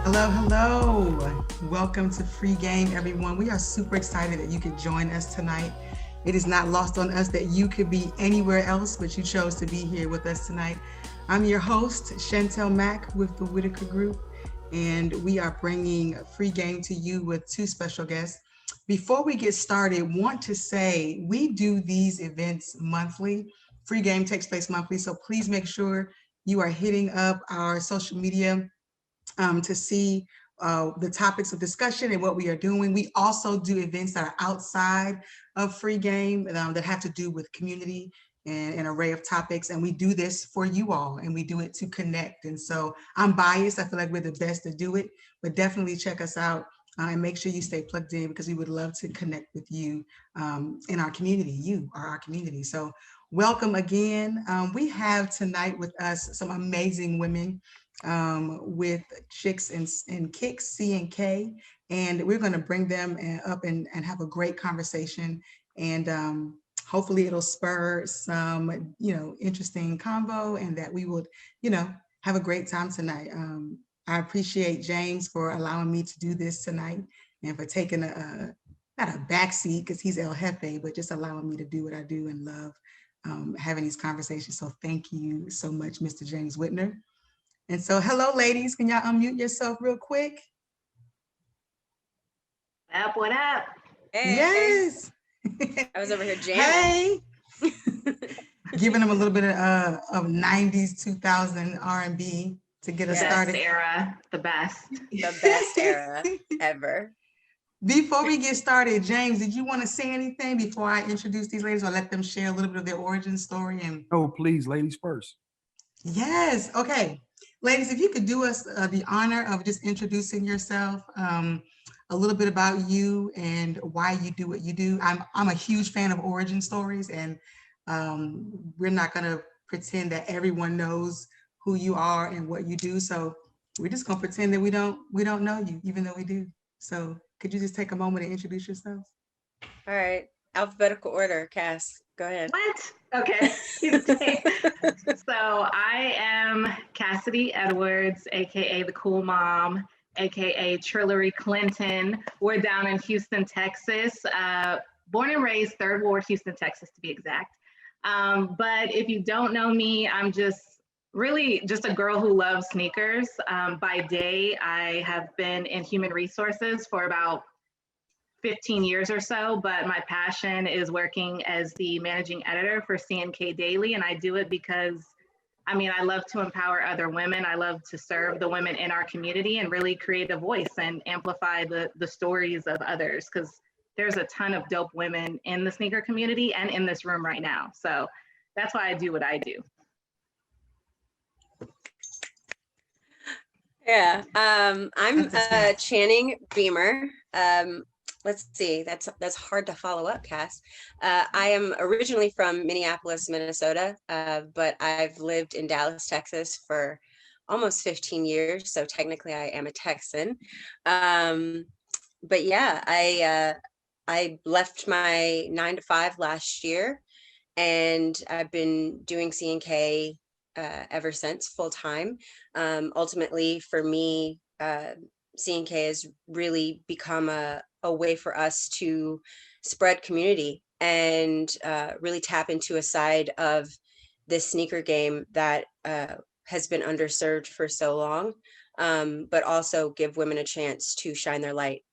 Hello, hello. Welcome to Free Game, everyone. We are super excited that you could join us tonight. It is not lost on us that you could be anywhere else, but you chose to be here with us tonight. I'm your host, Chantel Mack with the Whitaker Group, and we are bringing Free Game to you with two special guests. Before we get started, want to say we do these events monthly. Free Game takes place monthly, so please make sure you are hitting up our social media to see the topics of discussion and what we are doing. We also do events that are outside of Free Game that have to do with community and an array of topics. And we do this for you all, and we do it to connect. And so I'm biased. I feel like we're the best to do it, but definitely check us out. And make sure you stay plugged in because we would love to connect with you in our community. You are our community. So welcome again. We have tonight with us some amazing women with Chicks and Kicks, CNK, and we're going to bring them up and have a great conversation. And hopefully it'll spur some, interesting convo, and that we would, have a great time tonight. I appreciate James for allowing me to do this tonight and for taking not a backseat because he's El Jefe, but just allowing me to do what I do and love having these conversations. So thank you so much, Mr. James Whitner. And so, hello, ladies. Can y'all unmute yourself real quick? What up? Hey. Yes. I was over here jamming. Hey. Giving them a little bit of 90s, 2000 R&B to get us started. Best era, the best. The best era ever. Before we get started, James, did you want to say anything before I introduce these ladies or let them share a little bit of their origin story? And oh, please, ladies first. Yes. Okay. Ladies, if you could do us the honor of just introducing yourself, a little bit about you and why you do what you do. I'm a huge fan of origin stories, and we're not going to pretend that everyone knows who you are and what you do. So we're just going to pretend that we don't know you, even though we do. So could you just take a moment and introduce yourselves? All right. Alphabetical order, Cass. Go ahead. What? Okay. So I am Cassidy Edwards, aka the Cool Mom, aka Trillery Clinton. We're down in Houston, Texas. Born and raised Third Ward, Houston, Texas, to be exact. But if you don't know me, I'm really just a girl who loves sneakers. By day, I have been in human resources for about 15 years or so, but my passion is working as the managing editor for CNK Daily, and I do it because, I love to empower other women. I love to serve the women in our community and really create a voice and amplify the stories of others, because there's a ton of dope women in the sneaker community and in this room right now. So that's why I do what I do. Yeah, I'm Channing Beamer. Let's see, that's hard to follow up, Cass. I am originally from Minneapolis, Minnesota, but I've lived in Dallas, Texas for almost 15 years. So technically I am a Texan. But yeah, I left my 9-to-5 last year, and I've been doing CNK ever since, full time. Ultimately, for me, CNK has really become a way for us to spread community and really tap into a side of this sneaker game that has been underserved for so long, but also give women a chance to shine their light.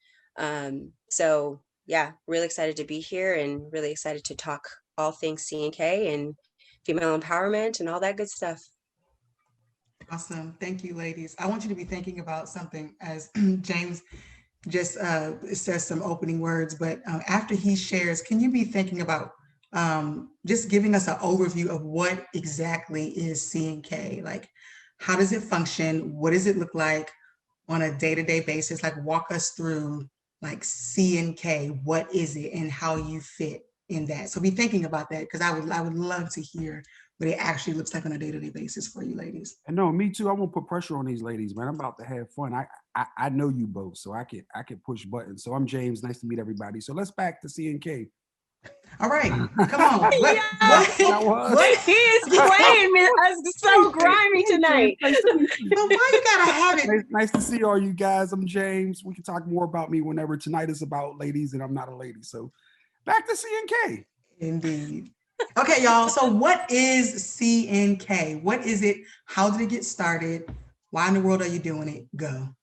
So yeah, really excited to be here and really excited to talk all things CNK and female empowerment and all that good stuff. Awesome. Thank you, ladies. I want you to be thinking about something as James just says some opening words, but after he shares, can you be thinking about just giving us an overview of what exactly is CNK? Like, how does it function? What does it look like on a day-to-day basis? Like, walk us through like CNK, what is it and how you fit in that? So be thinking about that, because I would love to hear what it actually looks like on a day-to-day basis for you ladies. And no, me too. I won't put pressure on these ladies, man. I'm about to have fun. I know you both, so I can push buttons. So I'm James. Nice to meet everybody. So let's back to CNK. All right, come on. What? Yes, That was. he is playing me. That's so grimy tonight. Nice to meet you. So why you gotta have it? Nice to see all you guys. I'm James. We can talk more about me whenever. Tonight is about ladies, and I'm not a lady. So back to CNK. Indeed. Okay, y'all. So what is CNK? What is it? How did it get started? Why in the world are you doing it? Go.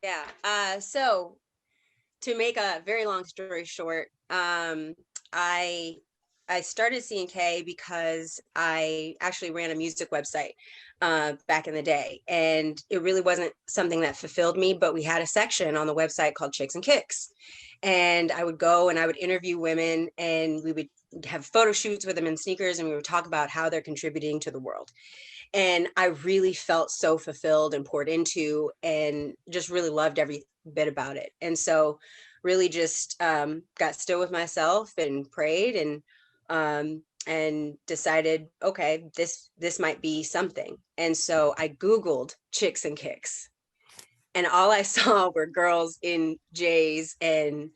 Yeah. So to make a very long story short, I started CNK because I actually ran a music website back in the day, and it really wasn't something that fulfilled me. But we had a section on the website called Chicks and Kicks, and I would go and I would interview women, and we would have photo shoots with them in sneakers, and we would talk about how they're contributing to the world. And I really felt so fulfilled and poured into, and just really loved every bit about it. And so really just got still with myself and prayed, and decided, okay, this might be something. And so I Googled Chicks and Kicks, and all I saw were girls in J's and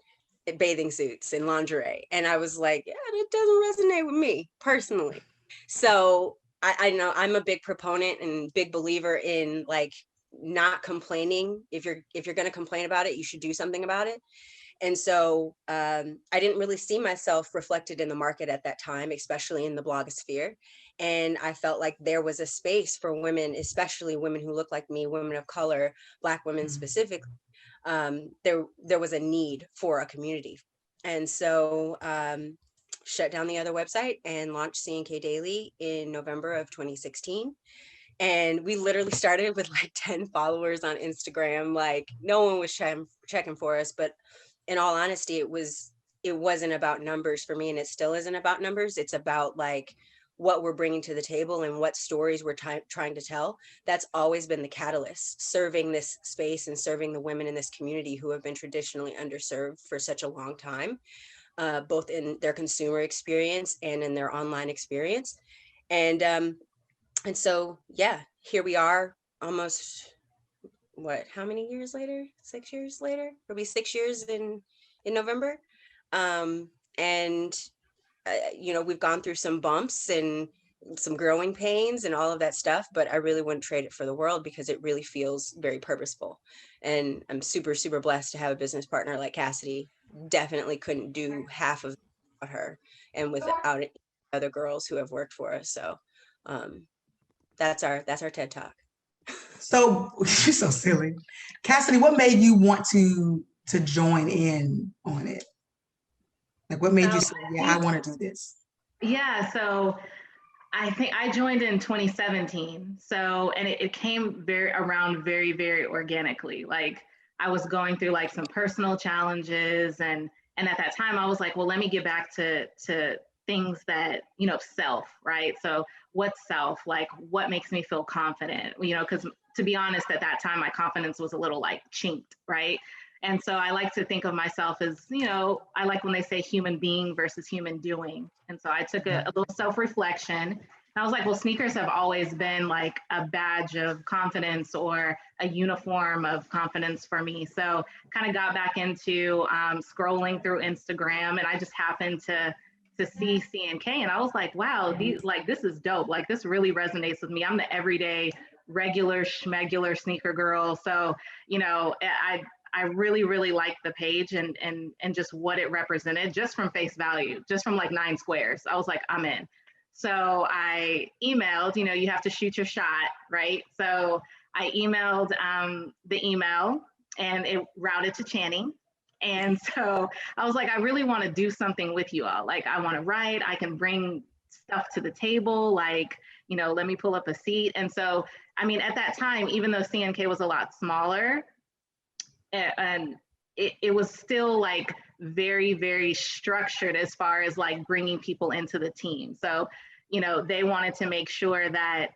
bathing suits and lingerie. And I was like, yeah, it doesn't resonate with me personally. So I know I'm a big proponent and big believer in like not complaining. If you're going to complain about it, you should do something about it. And so I didn't really see myself reflected in the market at that time, especially in the blogosphere. And I felt like there was a space for women, especially women who look like me, women of color, Black women specifically. There was a need for a community. And so shut down the other website and launched CNK Daily in November of 2016. And we literally started with like 10 followers on Instagram. Like no one was checking for us, but in all honesty, it wasn't about numbers for me, and it still isn't about numbers. It's about like what we're bringing to the table and what stories we're trying to tell. That's always been the catalyst, serving this space and serving the women in this community who have been traditionally underserved for such a long time, both in their consumer experience and in their online experience. And so, yeah, here we are almost, how many years later? 6 years later? It'll be 6 years in November. And we've gone through some bumps and some growing pains and all of that stuff, but I really wouldn't trade it for the world because it really feels very purposeful. And I'm super, super blessed to have a business partner like Cassidy. Definitely couldn't do half of without her and without other girls who have worked for us. So that's our TED Talk. So you're so silly. Cassidy, what made you want to join in on it? Like what made you say, yeah, I want to do this? Yeah, so I think I joined in 2017. So, and it came around very, very organically. Like I was going through like some personal challenges, and at that time I was like, well, let me get back to things that, self, right? So what's self? Like what makes me feel confident? Because to be honest, at that time my confidence was a little like chinked, right? And so I like to think of myself as, I like when they say human being versus human doing. And so I took a little self-reflection. And I was like, well, sneakers have always been like a badge of confidence or a uniform of confidence for me. So kind of got back into scrolling through Instagram, and I just happened to see CNK, and I was like, wow, this is dope. Like this really resonates with me. I'm the everyday regular schmegular sneaker girl. So, I really, really liked the page and just what it represented just from face value, just from like 9 squares. I was like, I'm in. So I emailed, you have to shoot your shot, right? So I emailed the email, and it routed to Channing. And so I was like, I really want to do something with you all. Like I want to write, I can bring stuff to the table, like, let me pull up a seat. And so, I mean, at that time, even though CNK was a lot smaller, and it was still like very, very structured as far as like bringing people into the team. So, they wanted to make sure that,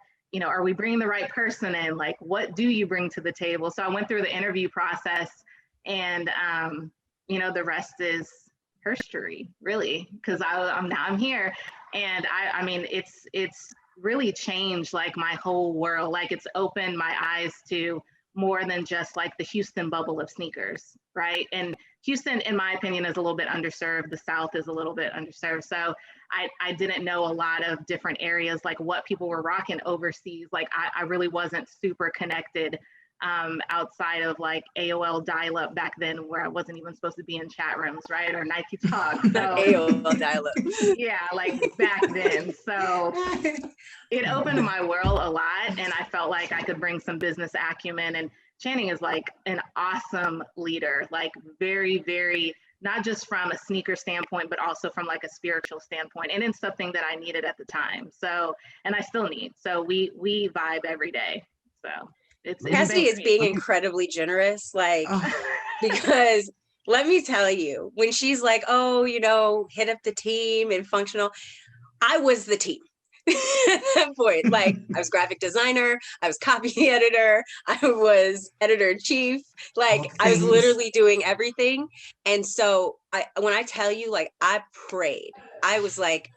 are we bringing the right person in? Like, what do you bring to the table? So I went through the interview process, and, the rest is history, really, because I'm here. And I mean, it's really changed like my whole world. Like it's opened my eyes to more than just like the Houston bubble of sneakers, right? And Houston, in my opinion, is a little bit underserved. The South is a little bit underserved. So I didn't know a lot of different areas, like what people were rocking overseas. Like I really wasn't super connected outside of like AOL dial-up back then, where I wasn't even supposed to be in chat rooms, right? Or Nike Talk. So AOL dial-up. yeah, like back then. So it opened my world a lot, and I felt like I could bring some business acumen. And Channing is like an awesome leader, like very, very, not just from a sneaker standpoint, but also from like a spiritual standpoint, and it's something that I needed at the time. So, and I still need. So we vibe every day. So it's Cassidy is being incredibly generous, like, because let me tell you, when she's like, oh, you know, hit up the team and functional, I was the team. At that point, like I was graphic designer, I was copy editor, I was editor-in-chief, like I was literally doing everything. And so when I tell you, like, I prayed, I was like,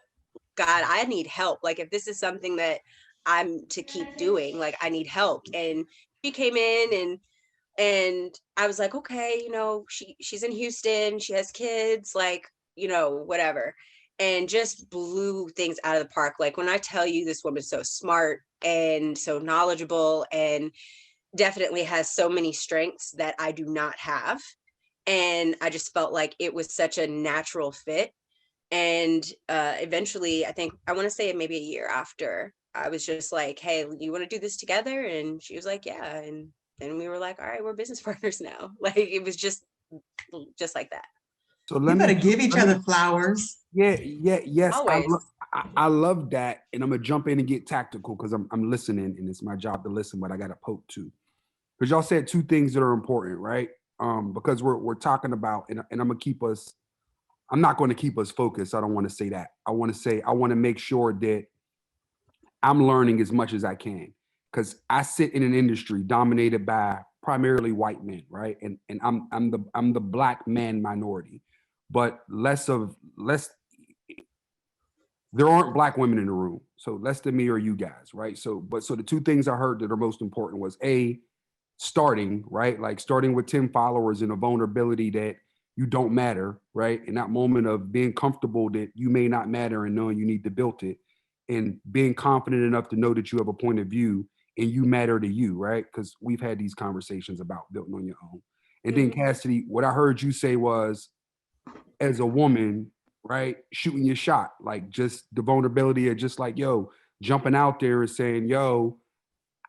God, I need help. Like, if this is something that I'm to keep doing, like, I need help. And she came in and I was like, okay, you know, she's in Houston, she has kids, like, you know, whatever. And just blew things out of the park. Like, when I tell you, this woman's so smart and so knowledgeable and definitely has so many strengths that I do not have. And I just felt like it was such a natural fit. And eventually, I think, I want to say maybe a year after, I was just like, hey, you want to do this together? And she was like, yeah. And then we were like, all right, we're business partners now. Like, it was just like that. So you better give each other flowers. Yes. Always. I love that. And I'm going to jump in and get tactical because I'm listening and it's my job to listen, but I got to poke too. Because y'all said two things that are important, right? Because we're talking about, and I'm going to keep us, I'm not going to keep us focused. I don't want to say that. I want to make sure that I'm learning as much as I can, because I sit in an industry dominated by primarily white men, right? And I'm the black man minority, but there aren't black women in the room, so less than me or you guys, right? So the two things I heard that are most important was starting, right? Like starting with 10 followers and a vulnerability that you don't matter, right? In that moment of being comfortable that you may not matter and knowing you need to build it, and being confident enough to know that you have a point of view and you matter to you, right? Because we've had these conversations about building on your own. And then Cassidy, what I heard you say was, as a woman, right, shooting your shot, like just the vulnerability of just like, yo, jumping out there and saying, yo,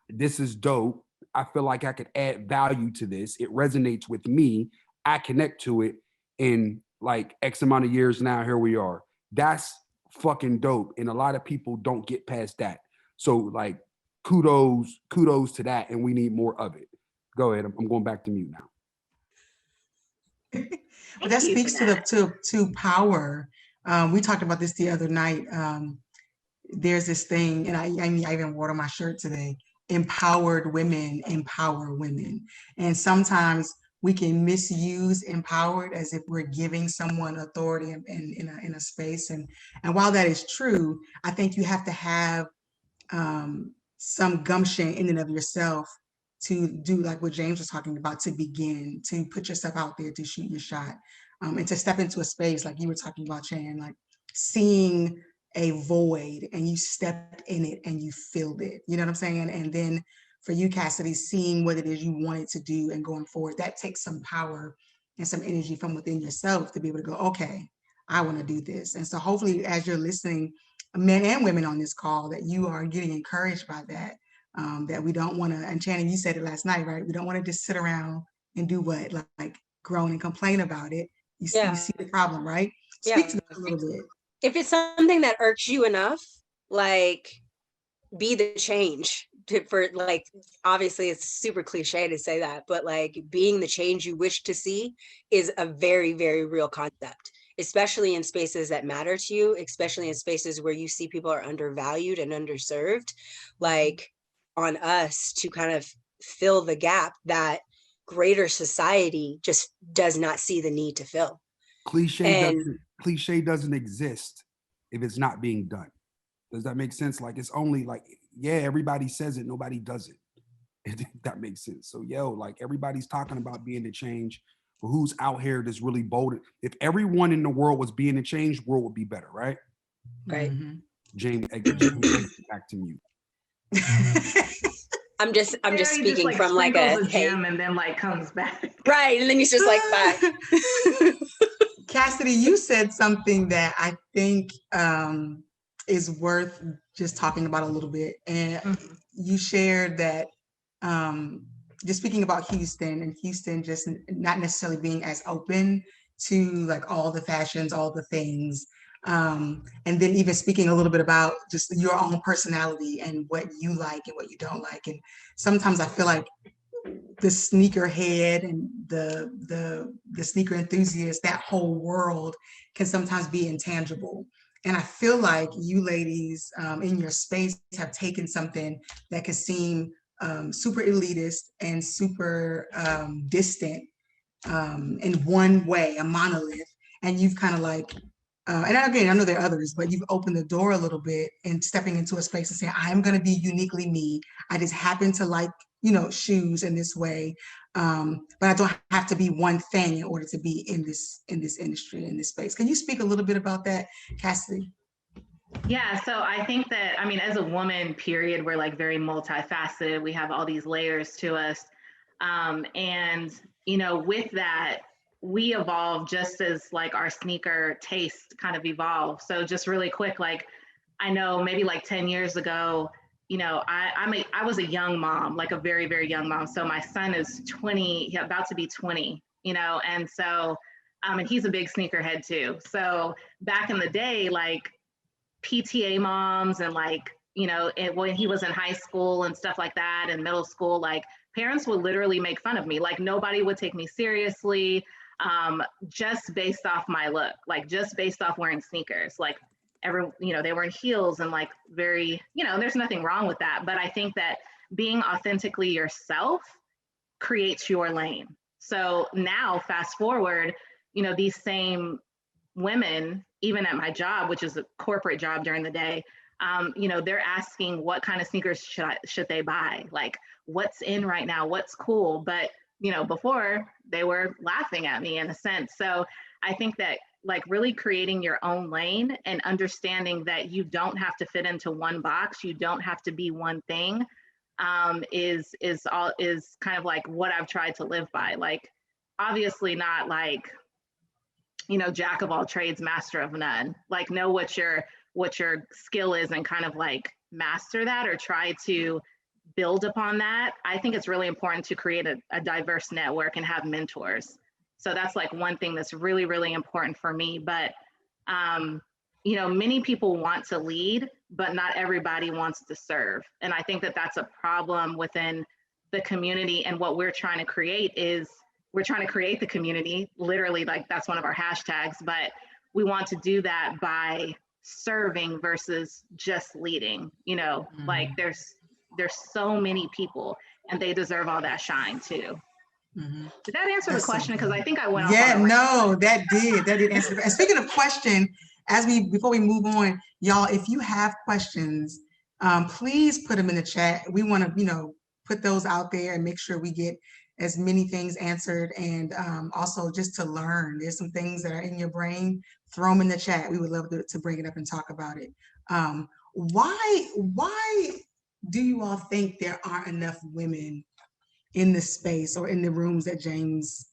this is dope. I feel like I could add value to this. It resonates with me. I connect to it. And like X amount of years now, here we are. That's fucking dope. And a lot of people don't get past that. So like kudos to that. And we need more of it. Go ahead. I'm going back to mute now. But that speaks to power. We talked about this the other night. There's this thing, and I even wore on my shirt today. Empowered women empower women, and sometimes we can misuse empowered as if we're giving someone authority in a space. And while that is true, I think you have to have some gumption in and of yourself to do like what James was talking about, to begin to put yourself out there, to shoot your shot, and to step into a space like you were talking about, Chan, like seeing a void and you stepped in it and you filled it. You know what I'm saying? And then for you, Cassidy, seeing what it is you wanted to do and going forward, that takes some power and some energy from within yourself to be able to go, okay, I want to do this. And so hopefully as you're listening, men and women on this call, that you are getting encouraged by that, that we don't want to, and Channing, you said it last night, right? We don't want to just sit around and do what? Like groan and complain about it. You see the problem, right? Speak to that a little bit. If it's something that irks you enough, like be the change for, like, obviously it's super cliche to say that, but like being the change you wish to see is a very, very real concept, especially in spaces that matter to you, especially in spaces where you see people are undervalued and underserved, like on us to kind of fill the gap that greater society just does not see the need to fill. Cliche doesn't exist if it's not being done. Does that make sense? Like, it's only like, yeah, everybody says it, nobody does it. If that makes sense. So like everybody's talking about being the change, but who's out here that's really bold? If everyone in the world was being the change, the world would be better, right? Right. James back to mute. I'm just He speaking like from like a hey, gym and then like comes back. right, and then he's just like bye. Cassidy, you said something that I think is worth just talking about a little bit. And you shared that just speaking about Houston, and Houston just not necessarily being as open to like all the fashions, all the things. And then even speaking a little bit about just your own personality and what you like and what you don't like. And sometimes I feel like the sneaker head and the sneaker enthusiast, that whole world can sometimes be intangible. And I feel like you ladies in your space have taken something that could seem super elitist and super distant in one way, a monolith, and you've kind of like, and again, I know there are others, but you've opened the door a little bit and stepping into a space and saying, I'm going to be uniquely me. I just happen to like, shoes in this way. But I don't have to be one thing in order to be in this industry, in this space. Can you speak a little bit about that, Cassidy? Yeah, so I think that, I mean, as a woman, period, we're like very multifaceted. We have all these layers to us. And, with that, we evolve just as like our sneaker taste kind of evolved. So just really quick, like I know maybe like 10 years ago, I was a young mom, like a very, very young mom. So my son is 20, about to be 20, and so, and he's a big sneakerhead too. So back in the day, like PTA moms and like, when he was in high school and stuff like that and middle school, like parents would literally make fun of me. Like nobody would take me seriously just based off my look, like just based off wearing sneakers. Like they were in heels and like very, there's nothing wrong with that. But I think that being authentically yourself creates your lane. So now fast forward, these same women, even at my job, which is a corporate job during the day, they're asking what kind of sneakers should they buy? Like what's in right now, what's cool. But, before they were laughing at me in a sense. So I think that like really creating your own lane and understanding that you don't have to fit into one box, you don't have to be one thing, is kind of like what I've tried to live by. Like obviously not like, jack of all trades, master of none. Like know what your skill is and kind of like master that or try to build upon that. I think it's really important to create a diverse network and have mentors. So that's like one thing that's really, really important for me. But, many people want to lead, but not everybody wants to serve. And I think that that's a problem within the community. And what we're trying to create is we're trying to create the community, literally, like that's one of our hashtags, but we want to do that by serving versus just leading, like there's so many people and they deserve all that shine too. Did that answer the question? Because I think I went off. Yeah, no, that did answer. And speaking of question, before we move on, y'all, if you have questions, please put them in the chat. We want to, put those out there and make sure we get as many things answered. And also just to learn, there's some things that are in your brain, throw them in the chat. We would love to bring it up and talk about it. Why do you all think there aren't enough women in the space or in the rooms that James,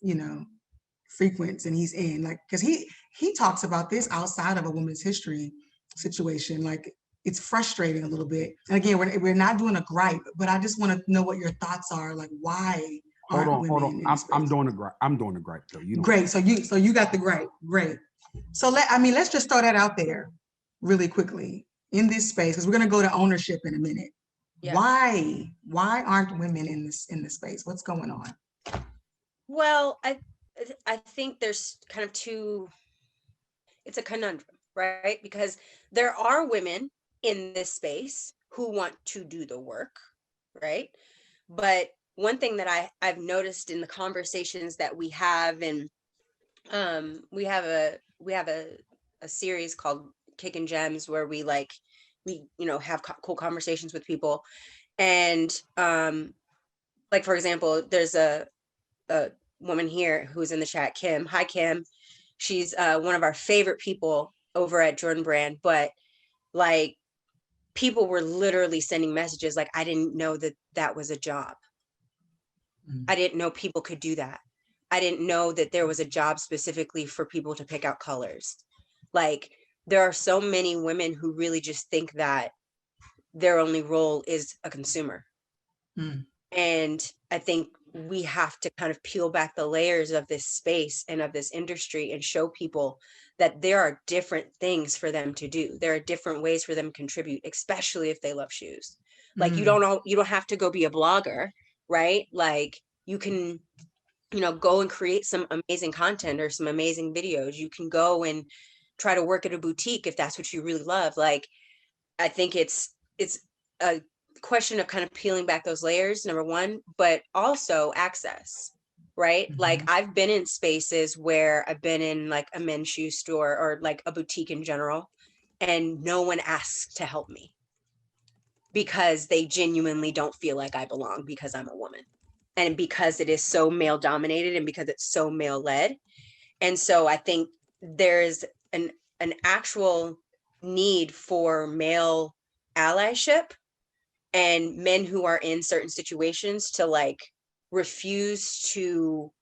frequents and he's in? Like, because he talks about this outside of a women's history situation. Like, it's frustrating a little bit. And again, we're not doing a gripe, but I just want to know what your thoughts are. Like, why aren't women in this space? I'm doing a gripe though. Great. So you got the gripe. Great. So let's just throw that out there really quickly in this space, because we're going to go to ownership in a minute. Yeah. Why aren't women in this space? What's going on? Well, I think there's kind of it's a conundrum, right? Because there are women in this space who want to do the work, right? But one thing that I've noticed in the conversations that we have, and we have a series called Kickin' Gems where we have cool conversations with people, and like, for example, there's a woman here who's in the chat, Kim. Hi, Kim. She's one of our favorite people over at Jordan Brand, but like, people were literally sending messages like, I didn't know that that was a job. I didn't know people could do that. I didn't know that there was a job specifically for people to pick out colors. Like, there are so many women who really just think that their only role is a consumer. And I think we have to kind of peel back the layers of this space and of this industry and show people that there are different things for them to do. There are different ways for them to contribute, especially if they love shoes. Like, you don't have to go be a blogger, right? Like, you can, go and create some amazing content or some amazing videos. You can go and try to work at a boutique if that's what you really love. Like, I think it's a question of kind of peeling back those layers, number one, but also access, right? Like, I've been in spaces where I've been in like a men's shoe store or like a boutique in general, and no one asks to help me because they genuinely don't feel like I belong because I'm a woman, and because it is so male dominated and because it's so male led. And so I think there's an actual need for male allyship and men who are in certain situations to like refuse to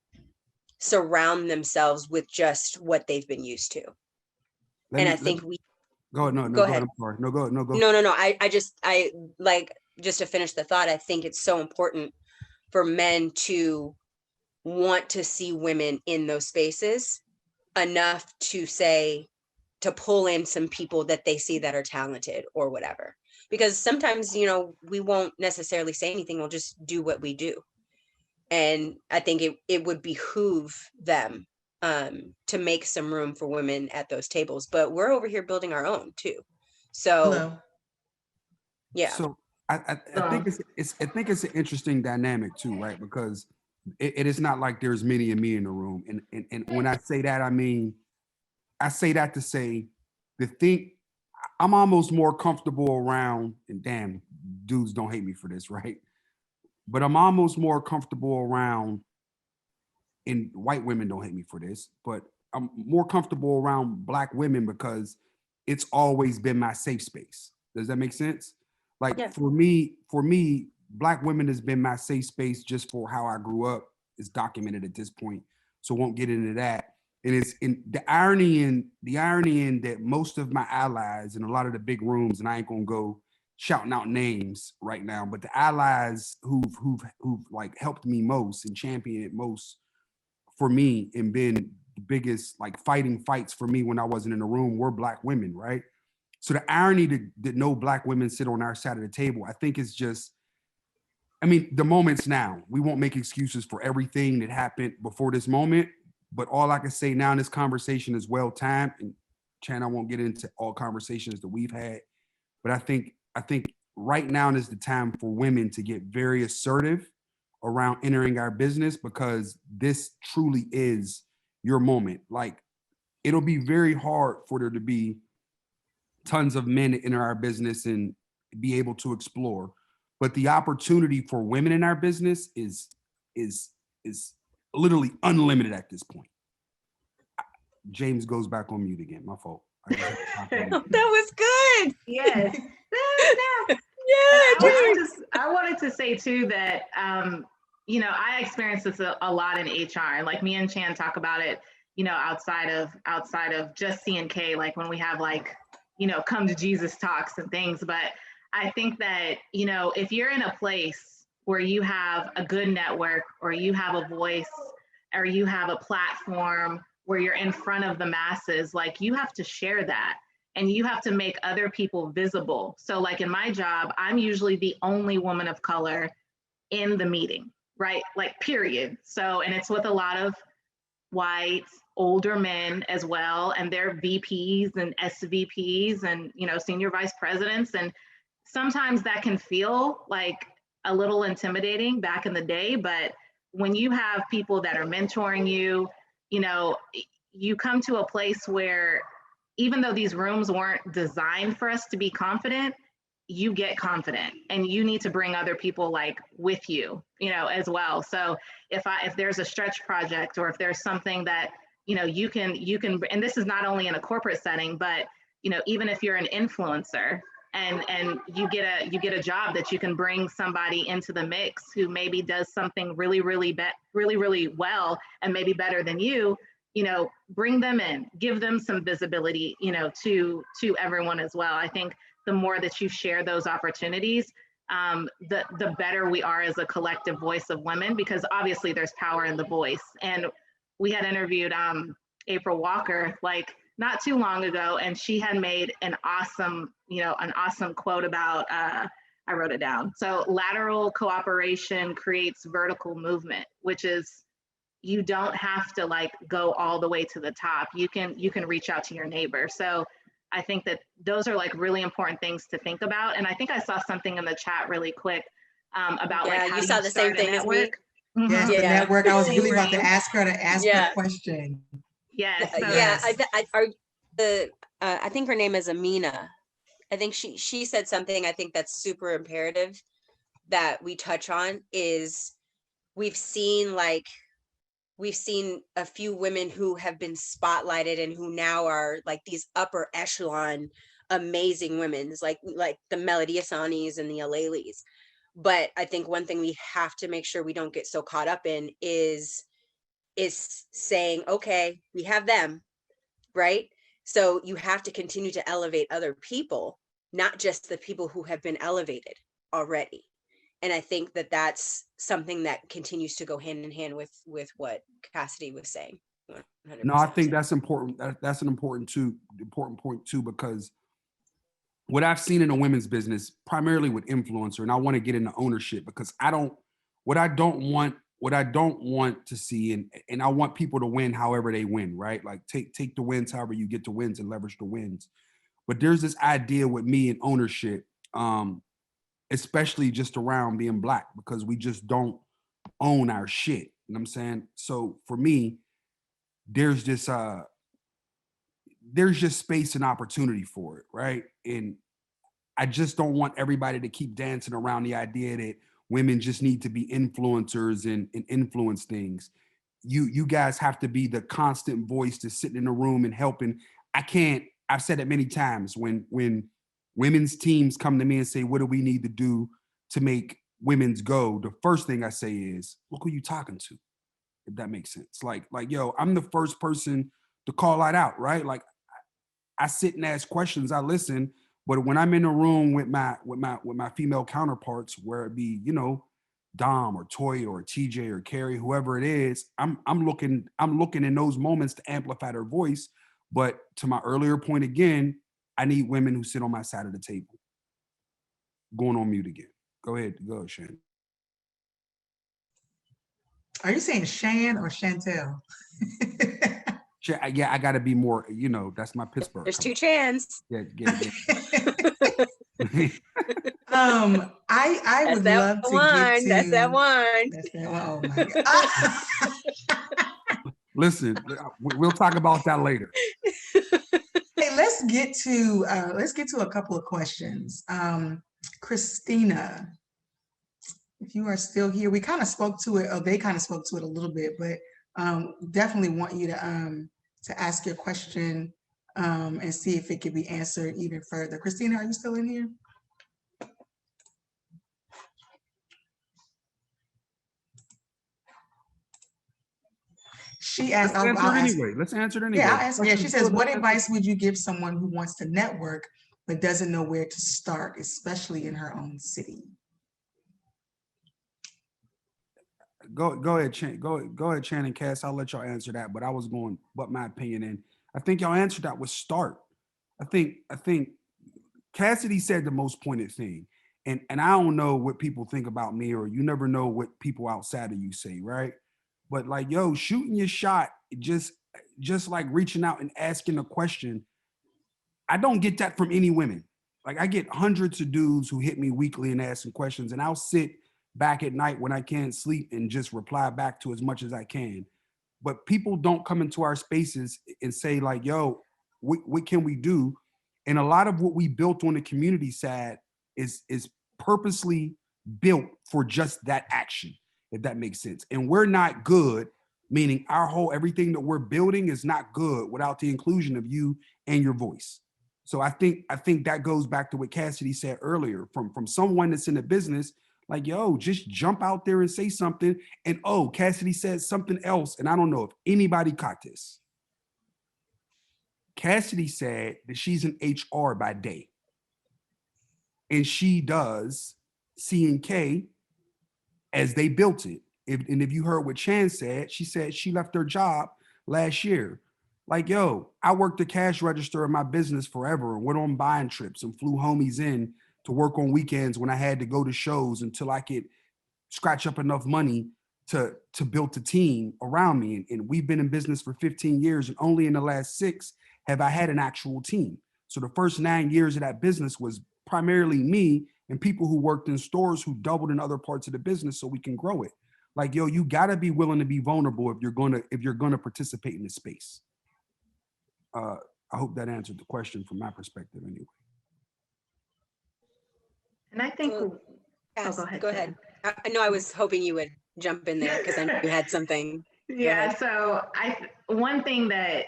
surround themselves with just what they've been used to. And I think we go ahead. Go ahead. I'm sorry. No, go. No. I like, just to finish the thought, I think it's so important for men to want to see women in those spaces enough to pull in some people that they see that are talented or whatever. Because sometimes, we won't necessarily say anything. We'll just do what we do. And I think it would behoove them to make some room for women at those tables. But we're over here building our own too. So, Hello. yeah. So I think it's an interesting dynamic too, right? Because it is not like there's many of me in the room. And when I say that, I say that to say I'm almost more comfortable around, and damn, dudes don't hate me for this, right? But I'm almost more comfortable around, and white women don't hate me for this, but I'm more comfortable around Black women because it's always been my safe space. Does that make sense? Like, Yeah. for me, Black women has been my safe space just for how I grew up. It's documented at this point, so won't get into that. And it's in the irony in that most of my allies in a lot of the big rooms, and I ain't gonna go shouting out names right now, but the allies who've like helped me most and championed it most for me and been the biggest like fighting fights for me when I wasn't in the room were Black women, right? So the irony that no Black women sit on our side of the table, I think is just, the moment's now. We won't make excuses for everything that happened before this moment, but all I can say now in this conversation is well timed. And Chan, I won't get into all conversations that we've had, but I think right now is the time for women to get very assertive around entering our business, because this truly is your moment. Like, it'll be very hard for there to be tons of men that enter our business and be able to explore, but the opportunity for women in our business is literally unlimited at this point. James goes back on mute again. My fault. That was good. Yes. I wanted to say too that I experience this a lot in HR. Like, me and Chan talk about it, outside of just CNK, like when we have like, come to Jesus talks and things. But I think that, if you're in a place where you have a good network, or you have a voice, or you have a platform where you're in front of the masses, like, you have to share that. And you have to make other people visible. So like in my job, I'm usually the only woman of color in the meeting, right? Like, period. So, and it's with a lot of white, older men as well, and they're VPs and SVPs and, senior vice presidents. And sometimes that can feel like a little intimidating back in the day, but when you have people that are mentoring you, you come to a place where, even though these rooms weren't designed for us to be confident, you get confident, and you need to bring other people like with you, you know, as well. So if there's a stretch project, or if there's something that, you know, you can, and this is not only in a corporate setting, but, you know, even if you're an influencer and you get a job, that you can bring somebody into the mix who maybe does something really well, and maybe better than you know, bring them in, give them some visibility, you know, to everyone as well. I think the more that you share those opportunities, the better we are as a collective voice of women, because obviously there's power in the voice. And we had interviewed April Walker like not too long ago, and she had made an awesome quote about, I wrote it down. So lateral cooperation creates vertical movement, which is, you don't have to like go all the way to the top. You can reach out to your neighbor. So I think that those are like really important things to think about. And I think I saw something in the chat really quick about like how you saw the same thing as me. Yes, the network. I was really about to ask her the question. Yes. So, I think her name is Amina. I think she said something I think that's super imperative that we touch on is we've seen a few women who have been spotlighted and who now are like these upper echelon amazing women, like the Melody Asanis and the Alelis. But I think one thing we have to make sure we don't get so caught up in is saying, okay, we have them, right? So you have to continue to elevate other people, not just the people who have been elevated already. And I think that that's something that continues to go hand in hand with what Cassidy was saying. 100%. No, I think that's important. That's an important point too, because what I've seen in the women's business, primarily with influencer, and I want to get into ownership, because what I don't want to see, and I want people to win however they win, right? Like take the wins however you get the wins and leverage the wins. But there's this idea with me and ownership, especially just around being Black, because we just don't own our shit. You know what I'm saying? So for me, there's just space and opportunity for it, right? And I just don't want everybody to keep dancing around the idea that women just need to be influencers and influence things. You guys have to be the constant voice that's sitting in the room and helping. I've said it many times, when women's teams come to me and say, what do we need to do to make women's go? The first thing I say is, look who you talking to, if that makes sense. Like, yo, I'm the first person to call that out, right? Like, I sit and ask questions, I listen, but when I'm in a room with my female counterparts, where it be, you know, Dom or Toya or TJ or Carrie, whoever it is, I'm looking in those moments to amplify their voice. But to my earlier point again, I need women who sit on my side of the table. Going on mute again. Go ahead, Shan. Are you saying Shan or Chantel? Yeah, I got to be more, you know, that's my Pittsburgh. There's two Chans. Yeah. I would love to get to. That's that wine. That's that wine. Oh my God. Listen, we'll talk about that later. Hey, let's get to a couple of questions. Christina, if you are still here, we kind of spoke to it, or they kind of spoke to it a little bit, but definitely want you to ask your question and see if it could be answered even further. Christina, are you still in here? She asked, let's answer it anyway. Yeah, I'll answer. Yeah, she says, what advice would you give someone who wants to network but doesn't know where to start, especially in her own city? Go ahead, Chan and Cass. I'll let y'all answer that. But I was going, what my opinion, and I think y'all answered that with start. I think Cassidy said the most pointed thing, and I don't know what people think about me, or you never know what people outside of you say, right? But like, yo, shooting your shot, just like reaching out and asking a question. I don't get that from any women. Like, I get hundreds of dudes who hit me weekly and asking questions, and I'll sit back at night when I can't sleep and just reply back to as much as I can. But people don't come into our spaces and say like, yo, what can we do? And a lot of what we built on the community side is purposely built for just that action, if that makes sense. And we're not good, meaning everything that we're building is not good without the inclusion of you and your voice. So I think that goes back to what Cassidy said earlier, from someone that's in the business, like, yo, just jump out there and say something. And Cassidy said something else, and I don't know if anybody caught this. Cassidy said that she's an HR by day, and she does CNK as they built it. If you heard what Chan said, she said she left her job last year. Like, yo, I worked the cash register in my business forever and went on buying trips and flew homies in to work on weekends when I had to go to shows until I could scratch up enough money to build a team around me. And we've been in business for 15 years, and only in the last 6 have I had an actual team. So the first 9 years of that business was primarily me and people who worked in stores who doubled in other parts of the business so we can grow it. Like, yo, you gotta be willing to be vulnerable if you're gonna participate in this space. I hope that answered the question from my perspective anyway. And I think, Yes, go ahead. Go ahead. I know I was hoping you would jump in there because I know you had something. Yeah, so one thing that,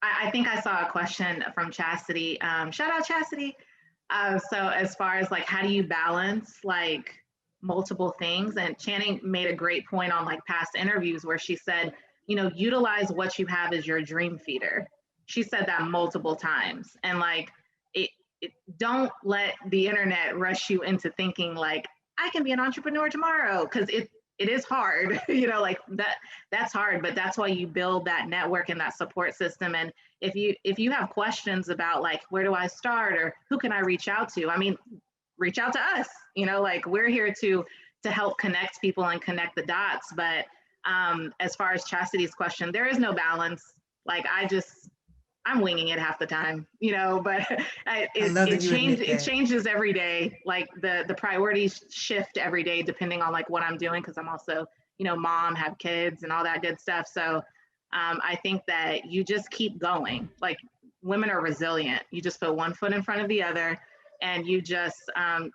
I think I saw a question from Chastity. Shout out Chastity. So as far as like, how do you balance like multiple things? And Channing made a great point on like past interviews where she said, utilize what you have as your dream feeder. She said that multiple times. And like, don't let the internet rush you into thinking like, I can be an entrepreneur tomorrow, because it is hard, like that's hard, but that's why you build that network and that support system. And if you have questions about like, where do I start or who can I reach out to? I mean, reach out to us, like we're here to help connect people and connect the dots. But as far as Chastity's question, there is no balance. Like I'm winging it half the time, but it changes every day. Like the priorities shift every day depending on like what I'm doing, because I'm also, mom, have kids and all that good stuff. So I think that you just keep going. Like women are resilient. You just put one foot in front of the other and you just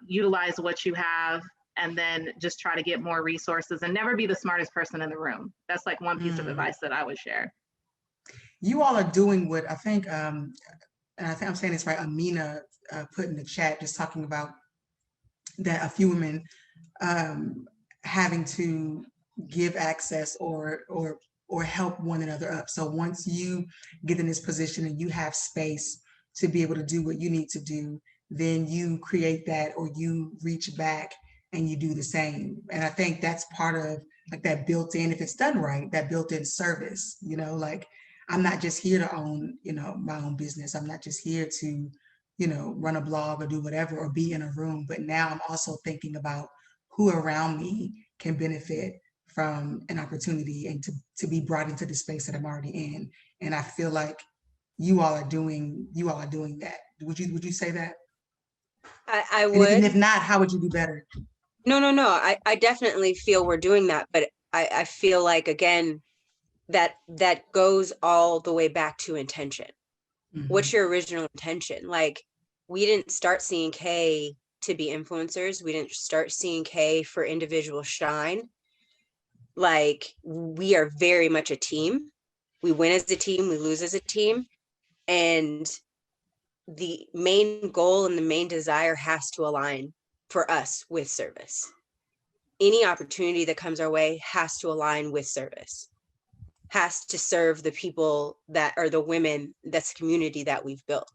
utilize what you have, and then just try to get more resources and never be the smartest person in the room. That's like one piece of advice that I would share. You all are doing what I think, and I think I'm saying this right, Amina put in the chat, just talking about that a few women having to give access or help one another up. So once you get in this position and you have space to be able to do what you need to do, then you create that, or you reach back and you do the same. And I think that's part of like that built-in, if it's done right, that built-in service, like I'm not just here to own, my own business. I'm not just here to, run a blog or do whatever or be in a room, but now I'm also thinking about who around me can benefit from an opportunity and to be brought into the space that I'm already in. And I feel like you all are doing that. Would you say that? I would. And if not, how would you do better? No. I definitely feel we're doing that, but I feel like, again, that goes all the way back to intention. Mm-hmm. What's your original intention? Like, we didn't start CNK to be influencers. We didn't start CNK for individual shine. Like, we are very much a team. We win as a team, we lose as a team. And the main goal and the main desire has to align for us with service. Any opportunity that comes our way has to align with service, has to serve the people that are the women, that's the community that we've built,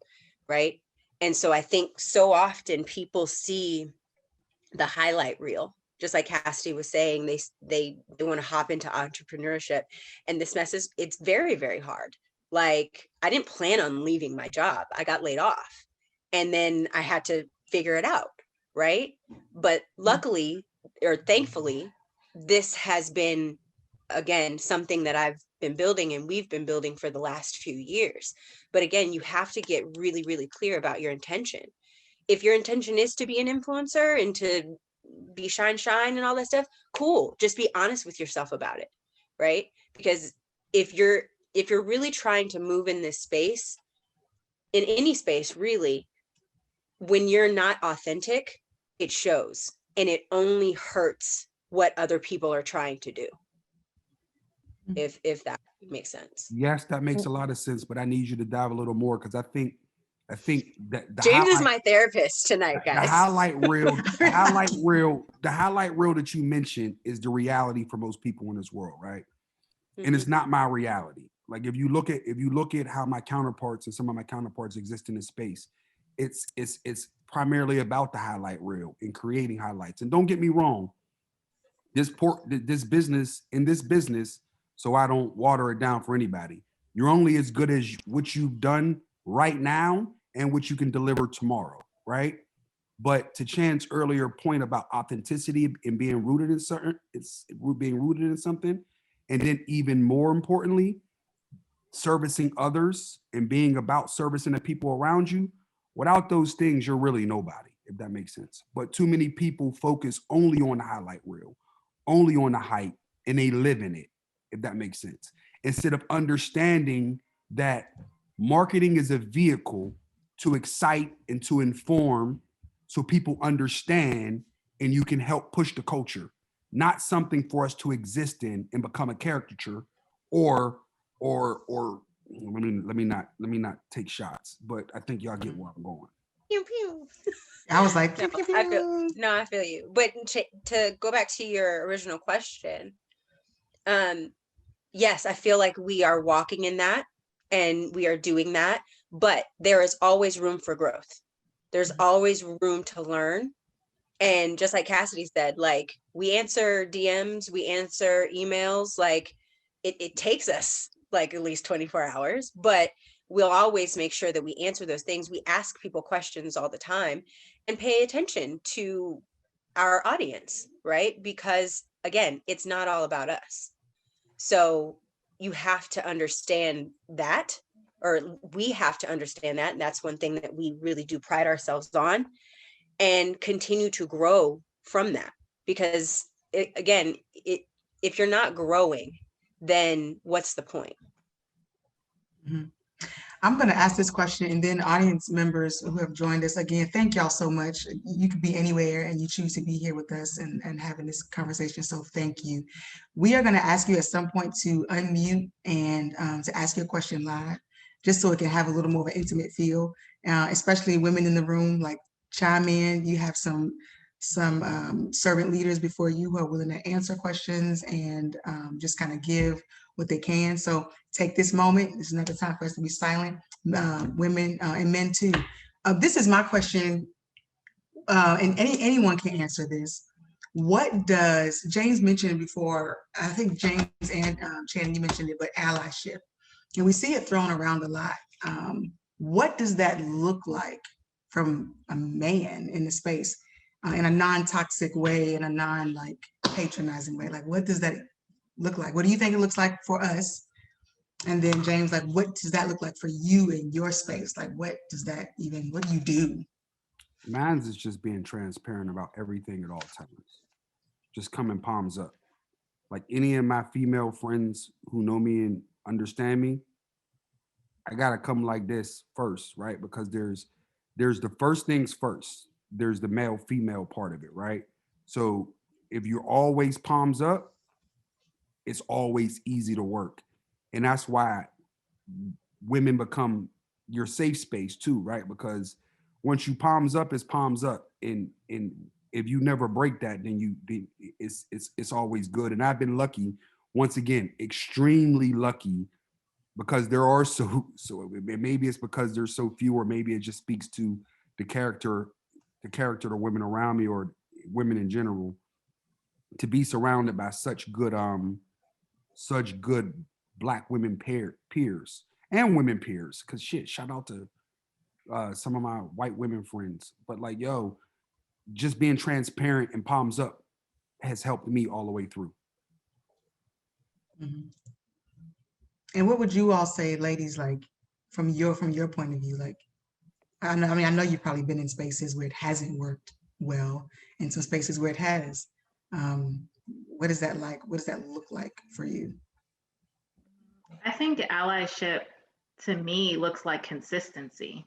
right? And so I think so often people see the highlight reel, just like Cassidy was saying, they want to hop into entrepreneurship, and this mess is, it's very, very hard. Like, I didn't plan on leaving my job. I got laid off and then I had to figure it out, right? But luckily, or thankfully, this has been, again, something that I've been building and we've been building for the last few years. But again, you have to get really, really clear about your intention. If your intention is to be an influencer and to be shine and all that stuff, cool. Just be honest with yourself about it, right? Because if you're really trying to move in this space, in any space really, when you're not authentic, it shows, and it only hurts what other people are trying to do. If that makes sense. Yes, that makes a lot of sense, but I need you to dive a little more because I think that James is my therapist tonight, the guys. highlight reel, the highlight reel that you mentioned is the reality for most people in this world, right? And it's not my reality. Like if you look at how my counterparts and some of my counterparts exist in this space, it's primarily about the highlight reel and creating highlights. And don't get me wrong, this business, so I don't water it down for anybody. You're only as good as what you've done right now and what you can deliver tomorrow, right? But to Chan's earlier point about authenticity and being rooted in something, and then even more importantly, servicing others and being about servicing the people around you. Without those things, you're really nobody, if that makes sense. But too many people focus only on the highlight reel, only on the hype, and they live in it, if that makes sense. Instead of understanding that marketing is a vehicle to excite and to inform so people understand and you can help push the culture, not something for us to exist in and become a caricature or let me not take shots, but I think y'all get where I'm going. Pew, pew. I was like, No, I feel you. But to go back to your original question, yes, I feel like we are walking in that and we are doing that, but there is always room for growth. There's always room to learn. And just like Cassidy said, like we answer DMs, we answer emails, like it takes us like at least 24 hours, but we'll always make sure that we answer those things. We ask people questions all the time and pay attention to our audience, right? Because again, it's not all about us. So you have to understand that, or we have to understand that. And that's one thing that we really do pride ourselves on, and continue to grow from that. Because if you're not growing, then what's the point? I'm going to ask this question, and then audience members who have joined us, again, thank y'all so much. You could be anywhere and you choose to be here with us and having this conversation, so thank you. We are going to ask you at some point to unmute and to ask your question live, just so it can have a little more of an intimate feel, especially women in the room, like chime in. You have some servant leaders before you who are willing to answer questions and just kind of give what they can. So take this moment. This is not the time for us to be silent, women and men too. This is my question, and anyone can answer this. What does, James mentioned it before, I think James and Chan, you mentioned it, but allyship. And we see it thrown around a lot. What does that look like from a man in the space in a non-toxic way, in a non-like patronizing way? Like, what does that look like? What do you think it looks like for us? And then James, like, what does that look like for you in your space? Like, what do you do? Mine's is just being transparent about everything at all times. Just coming palms up. Like any of my female friends who know me and understand me, I gotta come like this first, right? Because there's the first things first. There's the male female part of it, right? So if you're always palms up, it's always easy to work. And that's why women become your safe space too, right? Because once you palms up, it's palms up. And if you never break that, then it's always good. And I've been lucky, once again, extremely lucky, because there are so maybe it's because there's so few, or maybe it just speaks to the character of the women around me, or women in general, to be surrounded by such good Black women peers and women peers. Because shit, shout out to some of my white women friends. But like, yo, just being transparent and palms up has helped me all the way through. Mm-hmm. And what would you all say, ladies, like from your point of view? Like, I know you've probably been in spaces where it hasn't worked well, and some spaces where it has. What is that like? What does that look like for you? I think allyship to me looks like consistency.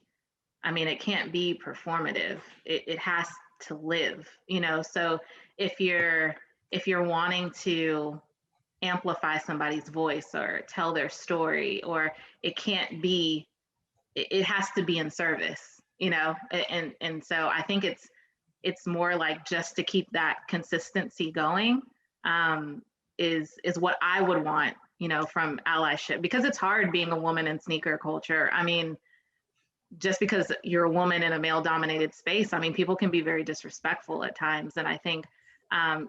I mean, it can't be performative. It has to live, you know. So if you're wanting to amplify somebody's voice or tell their story, or it can't be, it has to be in service, you know. And so I think it's more like just to keep that consistency going, is what I would want, you know, from allyship, because it's hard being a woman in sneaker culture. I mean, just because you're a woman in a male dominated space, I mean, people can be very disrespectful at times. And I think,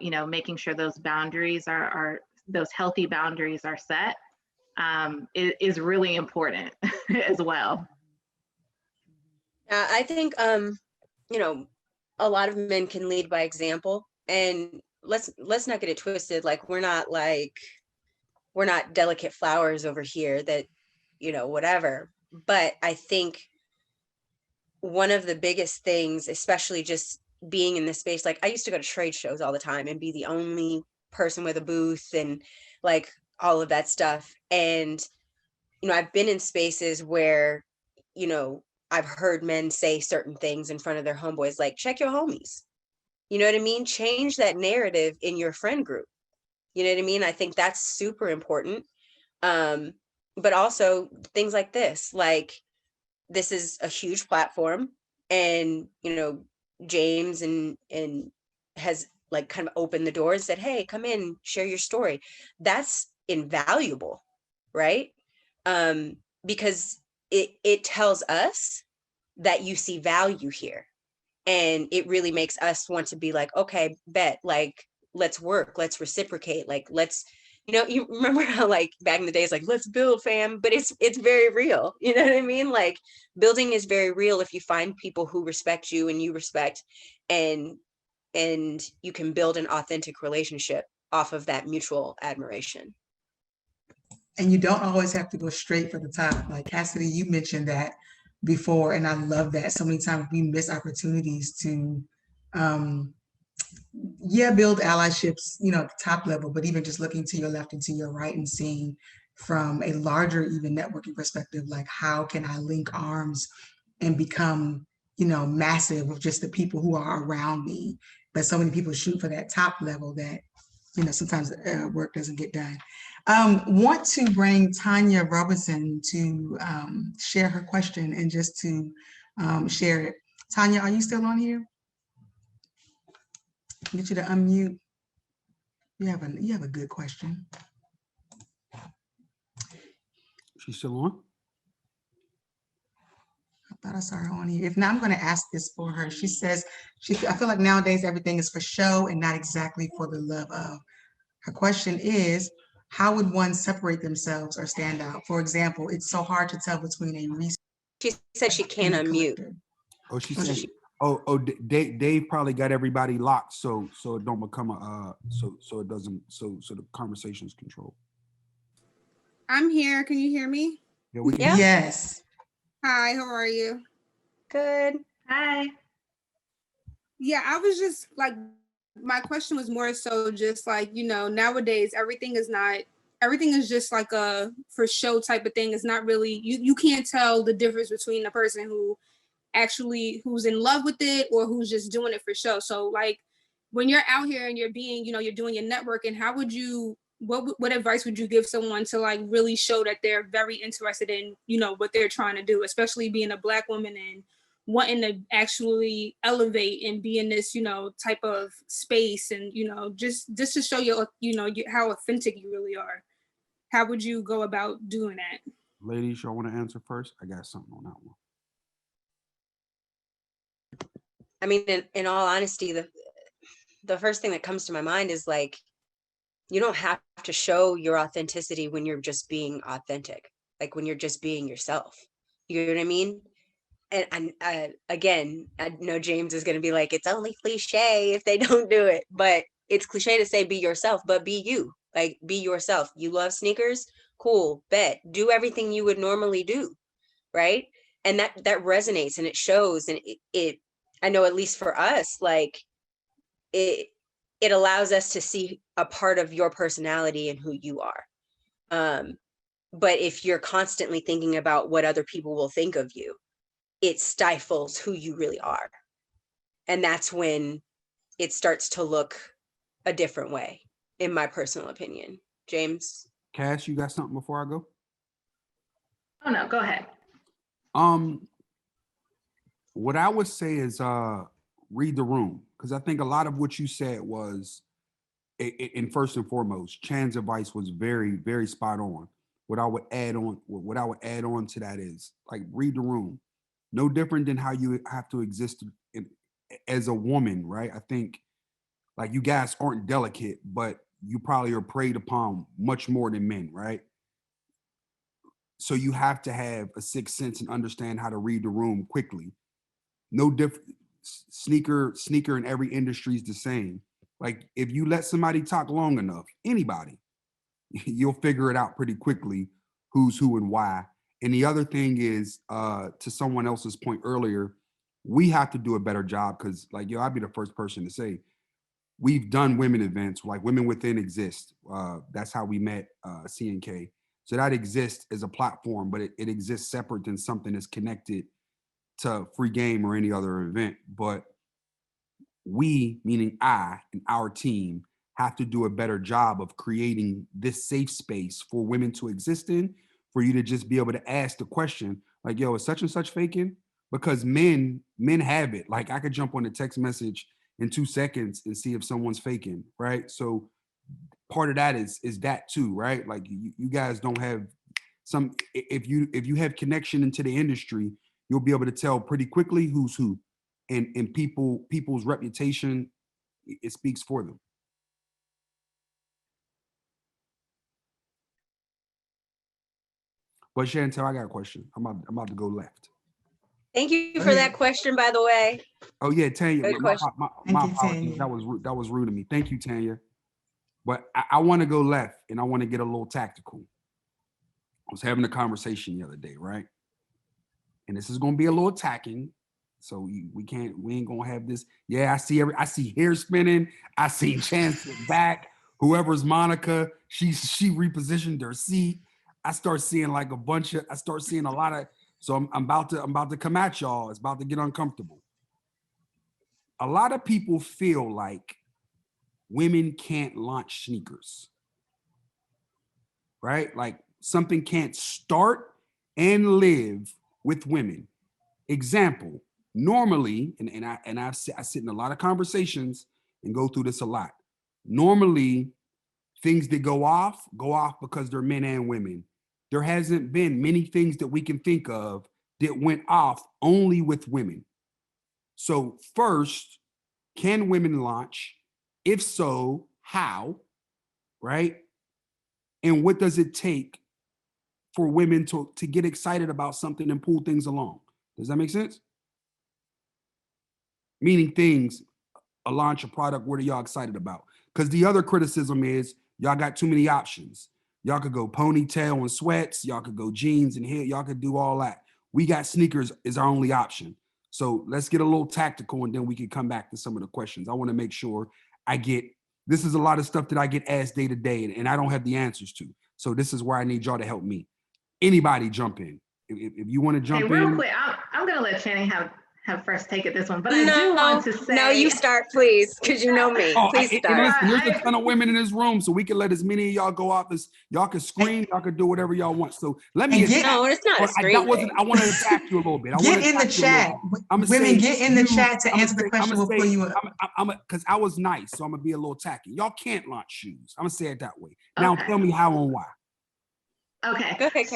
you know, making sure those boundaries are those healthy boundaries are set, is really important as well. I think, you know, a lot of men can lead by example, and let's not get it twisted. Like, we're not delicate flowers over here that, you know, whatever. But I think one of the biggest things, especially just being in this space, like I used to go to trade shows all the time and be the only person with a booth and like all of that stuff. And, you know, I've been in spaces where, you know, I've heard men say certain things in front of their homeboys, like, check your homies. You know what I mean? Change that narrative in your friend group. You know what I mean? I think that's super important. But also things like this, like, this is a huge platform, and, you know, James and has like kind of opened the door and said, hey, come in, share your story. That's invaluable, right? Because it tells us that you see value here, and it really makes us want to be like, okay, bet, like, let's work, let's reciprocate, like, let's, you know, you remember how like back in the days, like, let's build, fam, but it's very real. You know what I mean? Like, building is very real if you find people who respect you and you respect, and you can build an authentic relationship off of that mutual admiration. And you don't always have to go straight for the top. Like Cassidy, you mentioned that before, and I love that. So many times we miss opportunities to, um, yeah, build allyships, you know, at the top level, but even just looking to your left and to your right and seeing from a larger, even networking perspective, like how can I link arms and become, you know, massive with just the people who are around me. But so many people shoot for that top level that, you know, sometimes work doesn't get done. Want to bring Tanya Robinson to share her question and just to share it. Tanya, are you still on here? Get you to unmute. You have a good question. She's still on? I thought I saw her on here. If not, I'm going to ask this for her. She says, I feel like nowadays everything is for show and not exactly for the love of. Her question is, how would one separate themselves or stand out? For example, it's so hard to tell between a researcher. She said she can't unmute. Oh, she said, Dave probably got everybody locked, so it don't become a so it doesn't so the conversation is controlled. I'm here. Can you hear me? Yeah, we can. Yeah. Yes. Hi, how are you? Good. Hi. Yeah, I was just like, my question was more so just like, you know, nowadays everything is just like a for show type of thing. It's not really, you can't tell the difference between a person who's in love with it or who's just doing it for show. So like, when you're out here and you're being, you know, you're doing your networking, how would you, what advice would you give someone to like really show that they're very interested in, you know, what they're trying to do, especially being a Black woman and wanting to actually elevate and be in this, you know, type of space, and, you know, just to show you, you know, how authentic you really are. How would you go about doing that? Ladies, y'all want to answer first? I got something on that one. I mean, in all honesty, the first thing that comes to my mind is like, you don't have to show your authenticity when you're just being authentic, like when you're just being yourself. You know what I mean? And again, I know James is going to be like, it's only cliche if they don't do it, but it's cliche to say be yourself, but be you, like be yourself. You love sneakers? Cool, bet. Do everything you would normally do, right? And that resonates and it shows, and it I know, at least for us, like it allows us to see a part of your personality and who you are. But if you're constantly thinking about what other people will think of you, it stifles who you really are. And that's when it starts to look a different way, in my personal opinion. James? Cass, you got something before I go? Oh no, go ahead. What I would say is read the room, because I think a lot of what you said was, and first and foremost, Chan's advice was very, very spot on. What I would add on to that is like read the room. No different than how you have to exist as a woman, right? I think like you guys aren't delicate, but you probably are preyed upon much more than men, right? So you have to have a sixth sense and understand how to read the room quickly. No different. Sneaker in every industry is the same. Like if you let somebody talk long enough, anybody, you'll figure it out pretty quickly who's who and why. And the other thing is, to someone else's point earlier, we have to do a better job because, like, I'd be the first person to say, we've done women events, like Women Within exist. That's how we met CNK. So that exists as a platform, but it exists separate than something that's connected to Free Game or any other event. But we, meaning I and our team, have to do a better job of creating this safe space for women to exist in, for you to just be able to ask the question, like, yo, is such and such faking? Because men have it. Like I could jump on a text message in 2 seconds and see if someone's faking, right? So part of that is that too, right? Like you guys don't have some, if you have connection into the industry, you'll be able to tell pretty quickly who's who, and people's reputation, it speaks for them. But Chantel, I got a question. I'm about to go left. Thank you for that question, by the way. Oh yeah, Tanya. Good My question. apologies. Tanya. That was rude of me. Thank you, Tanya. But I want to go left, and I want to get a little tactical. I was having a conversation the other day, right? And this is going to be a little attacking, so we ain't gonna have this. Yeah, I see hair spinning. I see Chance back. Whoever's Monica, she repositioned her seat. I start seeing a lot of. So I'm about to come at y'all. It's about to get uncomfortable. A lot of people feel like women can't launch sneakers, right? Like something can't start and live with women. Example, normally, I sit in a lot of conversations and go through this a lot. Normally, things that go off because they're men and women. There hasn't been many things that we can think of that went off only with women. So first, can women launch? If so, how? Right? And what does it take for women to get excited about something and pull things along? Does that make sense? Meaning things, a launch, a product, what are y'all excited about? Because the other criticism is y'all got too many options. Y'all could go ponytail and sweats. Y'all could go jeans and hair. Y'all could do all that. We got sneakers is our only option. So let's get a little tactical and then we can come back to some of the questions. I want to make sure this is a lot of stuff that I get asked day to day and I don't have the answers to. So this is where I need y'all to help me. Anybody jump in. If you want to jump in. Real quick, I'm going to let Channing have first take at this one, but I do want to say. No, you start, please, because you know me. Please start. Listen, there's a ton of women in this room, so we can let as many of y'all go off as y'all can scream, y'all can do whatever y'all want. So let me. No, it's not a scream. I want to attack you a little bit. Get in the chat. Women, get in the chat to answer the question. We'll pull you up. Because I was nice, so I'm gonna be a little tacky. Y'all can't launch shoes. I'm gonna say it that way. Now tell me how and why. Okay. Go ahead,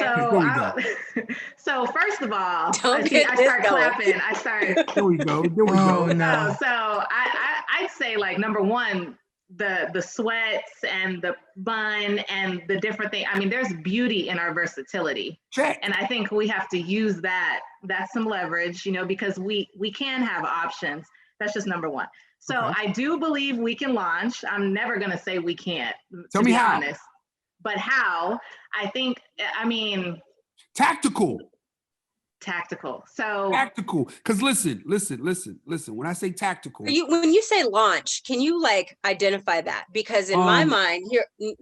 so first of all, I start clapping. I start. There we go. Oh, no. So I'd say like number one, the sweats and the bun and the different thing. I mean, there's beauty in our versatility. Check. And I think we have to use that. That's some leverage, because we can have options. That's just number one. So okay. I do believe we can launch. I'm never gonna say we can't. Tell me how. Honest. But how? Tactical. So tactical. Because listen. When I say tactical, when you say launch, can you like identify that? Because in my mind,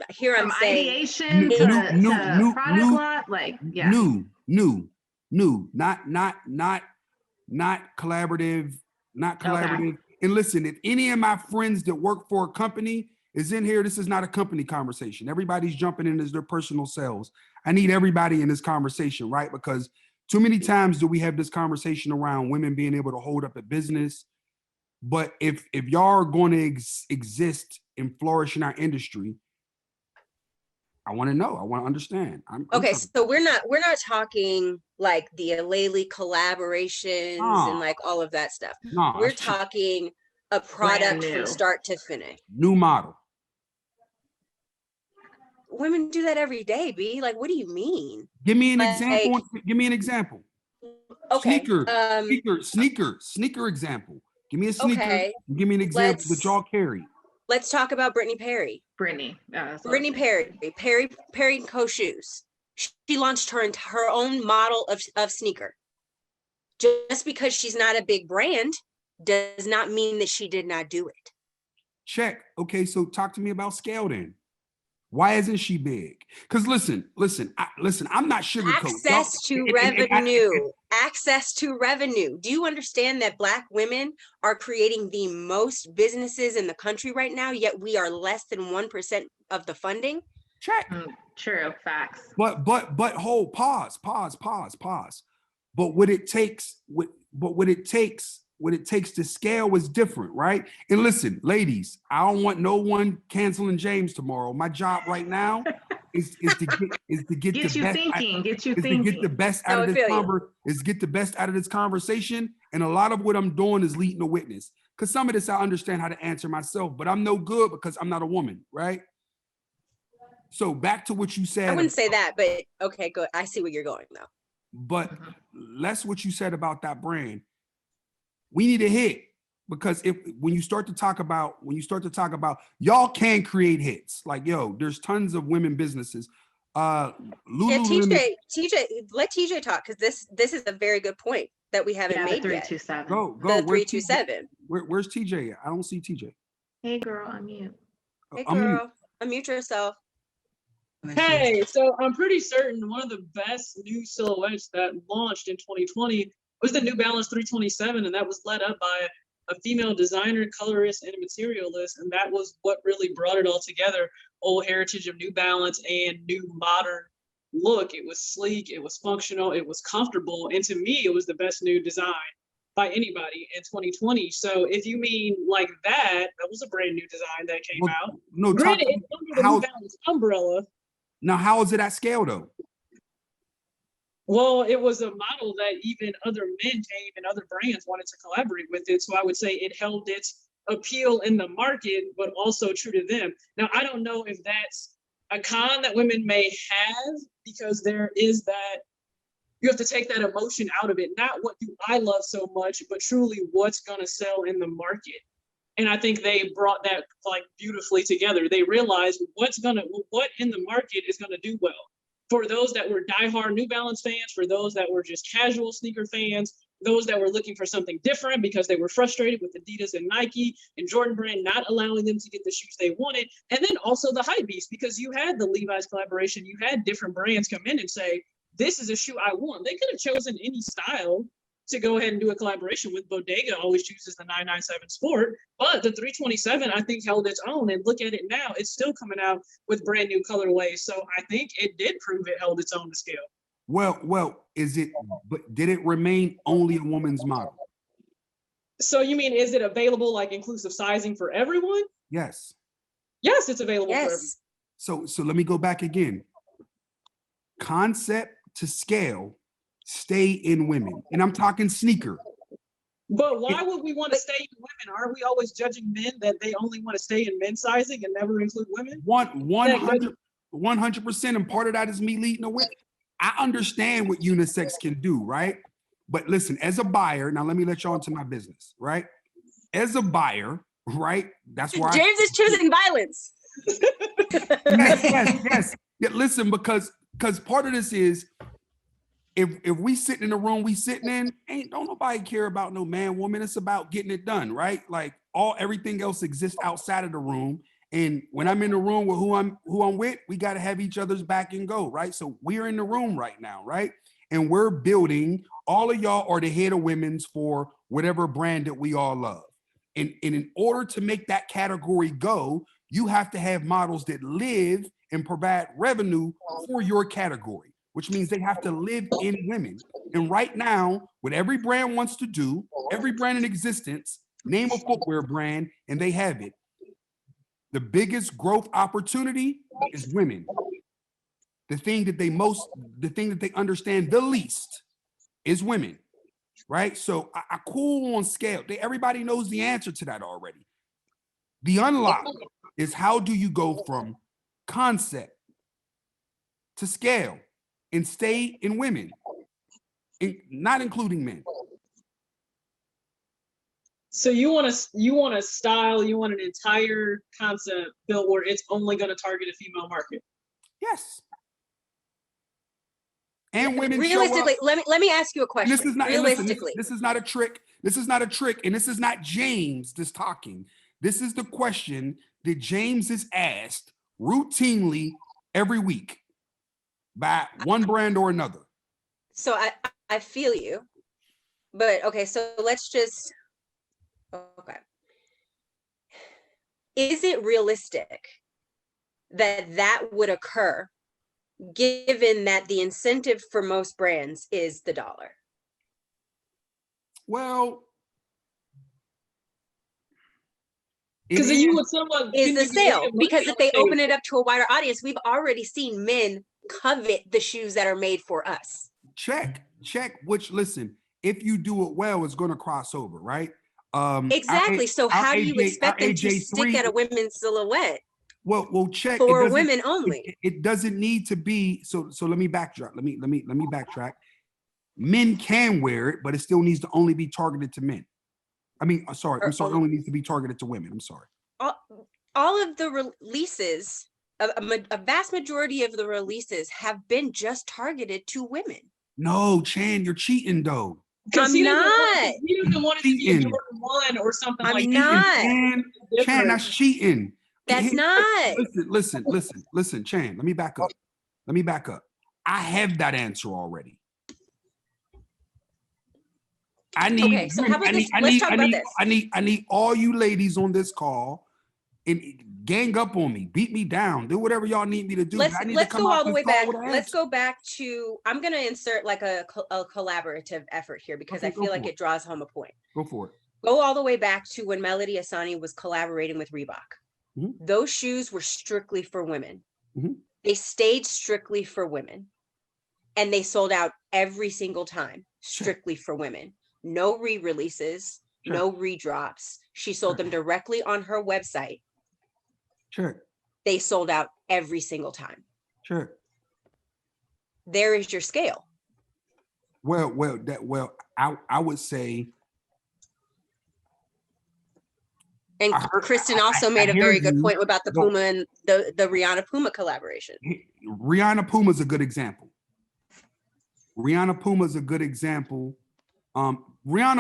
here I'm saying ideation to product launch, like new, not not collaborative, not Okay. collaborative. And listen, if any of my friends that work for a company is in here, this is not a company conversation. Everybody's jumping in as their personal selves. I need everybody in this conversation, right? Because too many times do we have this conversation around women being able to hold up a business. But if y'all are going to exist and flourish in our industry, I want to know. I want to understand. Okay, so we're not talking like the Aleli collaborations and like all of that stuff. We're talking a product from start to finish. New model. Women do that every day, B. Like, what do you mean? Give me an example. Give me an example. Okay. Sneaker example. Give me a sneaker. Okay. Give me an example that y'all carry. Let's talk about Brittany Perry. Brittany Perry & Co. shoes. She launched her own model of sneaker. Just because she's not a big brand does not mean that she did not do it. Check. Okay, so talk to me about scale then. Why isn't she big? Because listen, I'm not sugarcoating. Access to revenue. Do you understand that Black women are creating the most businesses in the country right now, yet we are less than 1% of the funding? Check. True, facts. But hold, pause. But what it takes to scale is different, right? And listen, ladies, I don't want no one canceling James tomorrow. My job right now is to get the best out of this conversation. And a lot of what I'm doing is leading a witness. Because some of this I understand how to answer myself, but I'm no good because I'm not a woman, right? So back to what you said. I wouldn't say that, but okay, good. I see where you're going though. But less what you said about that brand. We need a hit, because when you start to talk about y'all can create hits. Like, yo, there's tons of women businesses. TJ, let TJ talk, because this is a very good point that we haven't made yet. 327. Go. The 327. Where's TJ? I don't see TJ. Hey girl, unmute. Hey girl, unmute yourself. Hey, so I'm pretty certain one of the best new silhouettes that launched in 2020 was the New Balance 327, and that was led up by a female designer, colorist, and materialist, and that was what really brought it all together. Old heritage of New Balance and new modern look. It was sleek, it was functional, it was comfortable, and to me, it was the best new design by anybody in 2020. So if you mean like that was a brand new design that came out. No, granted, it's under the New Balance umbrella. Now, how is it at scale though? Well, it was a model that even other men came and other brands wanted to collaborate with it. So I would say it held its appeal in the market, but also true to them. Now, I don't know if that's a con that women may have, because there is that, you have to take that emotion out of it. Not what do I love so much, but truly what's going to sell in the market. And I think they brought that like beautifully together. They realized what in the market is going to do well. For those that were diehard New Balance fans, for those that were just casual sneaker fans, those that were looking for something different because they were frustrated with Adidas and Nike and Jordan Brand not allowing them to get the shoes they wanted. And then also the hype beast, because you had the Levi's collaboration, you had different brands come in and say, this is a shoe I want. They could have chosen any style to go ahead and do a collaboration with. Bodega always chooses the 997 Sport, but the 327 I think held its own, and look at it now, it's still coming out with brand new colorways. So I think it did prove it held its own to scale. Well, but did it remain only a woman's model? So you mean, is it available like inclusive sizing for everyone? Yes. Yes, it's available for everyone. So let me go back again. Concept to scale, stay in women. And I'm talking sneaker. But why would we want to stay in women? Aren't we always judging men that they only want to stay in men's sizing and never include women? 100%. And part of that is me leading a women. I understand what unisex can do, right? But listen, as a buyer, now let me let y'all into my business, right? As a buyer, right? That's why James is choosing violence. yes. Yeah, listen, because part of this is, if we sitting in the room we sitting in, don't nobody care about no man, woman. It's about getting it done, right? Like everything else exists outside of the room. And when I'm in the room with who I'm with, we got to have each other's back and go, right? So we're in the room right now, right? and we're building. All of y'all are the head of women's for whatever brand that we all love. And in order to make that category go, you have to have models that live and provide revenue for your category, which means they have to live in women. And right now, what every brand wants to do, every brand in existence, name a footwear brand, and they have it. The biggest growth opportunity is women. The thing that they understand the least is women. Right? So I cool on scale. Everybody knows the answer to that already. The unlock is how do you go from concept to scale and stay in women, not including men. So you want a style, you want an entire concept built where it's only going to target a female market. Yes. And women realistically, show up. let me ask you a question. This is not realistically. this is not a trick. This is not a trick, and this is not James that's talking. This is the question that James is asked routinely every week by one brand or another. So I feel you, but okay. So let's just okay. Is it realistic that would occur, given that the incentive for most brands is the dollar? Well, because you would someone is the sale, because if they open it up to a wider audience, we've already seen men covet the shoes that are made for us. Check. Which, listen, if you do it well, it's going to cross over, right? Exactly. So how do you expect them to stick at a women's silhouette? Well, check for women only. It doesn't need to be. So let me backtrack. Let me backtrack. Men can wear it, but it still needs to only be targeted to men. I mean, sorry, I'm sorry. It only needs to be targeted to women. I'm sorry. All of the releases, a vast majority of the releases have been just targeted to women. No, Chan, you're cheating though. I'm not. He doesn't want it to be a Jordan 1 or something like that. I'm not. Chan, that's cheating. That's not. Listen, Chan, let me back up. I have that answer already. I need so how about this? Let's talk about this. I need all you ladies on this call and gang up on me, beat me down, do whatever y'all need me to do. Let's go all the way back. Let's go back to, I'm going to insert like a collaborative effort here because I feel like it draws home a point. Go for it. Go all the way back to when Melody Asani was collaborating with Reebok. Mm-hmm. Those shoes were strictly for women. Mm-hmm. They stayed strictly for women. And they sold out every single time, strictly for women. No re-releases, no redrops. She sold them directly on her website. Sure. They sold out every single time. Sure. There is your scale. I would say. And Kristen also made a very good point about the Puma and the Rihanna Puma collaboration. Rihanna Puma is a good example. Rihanna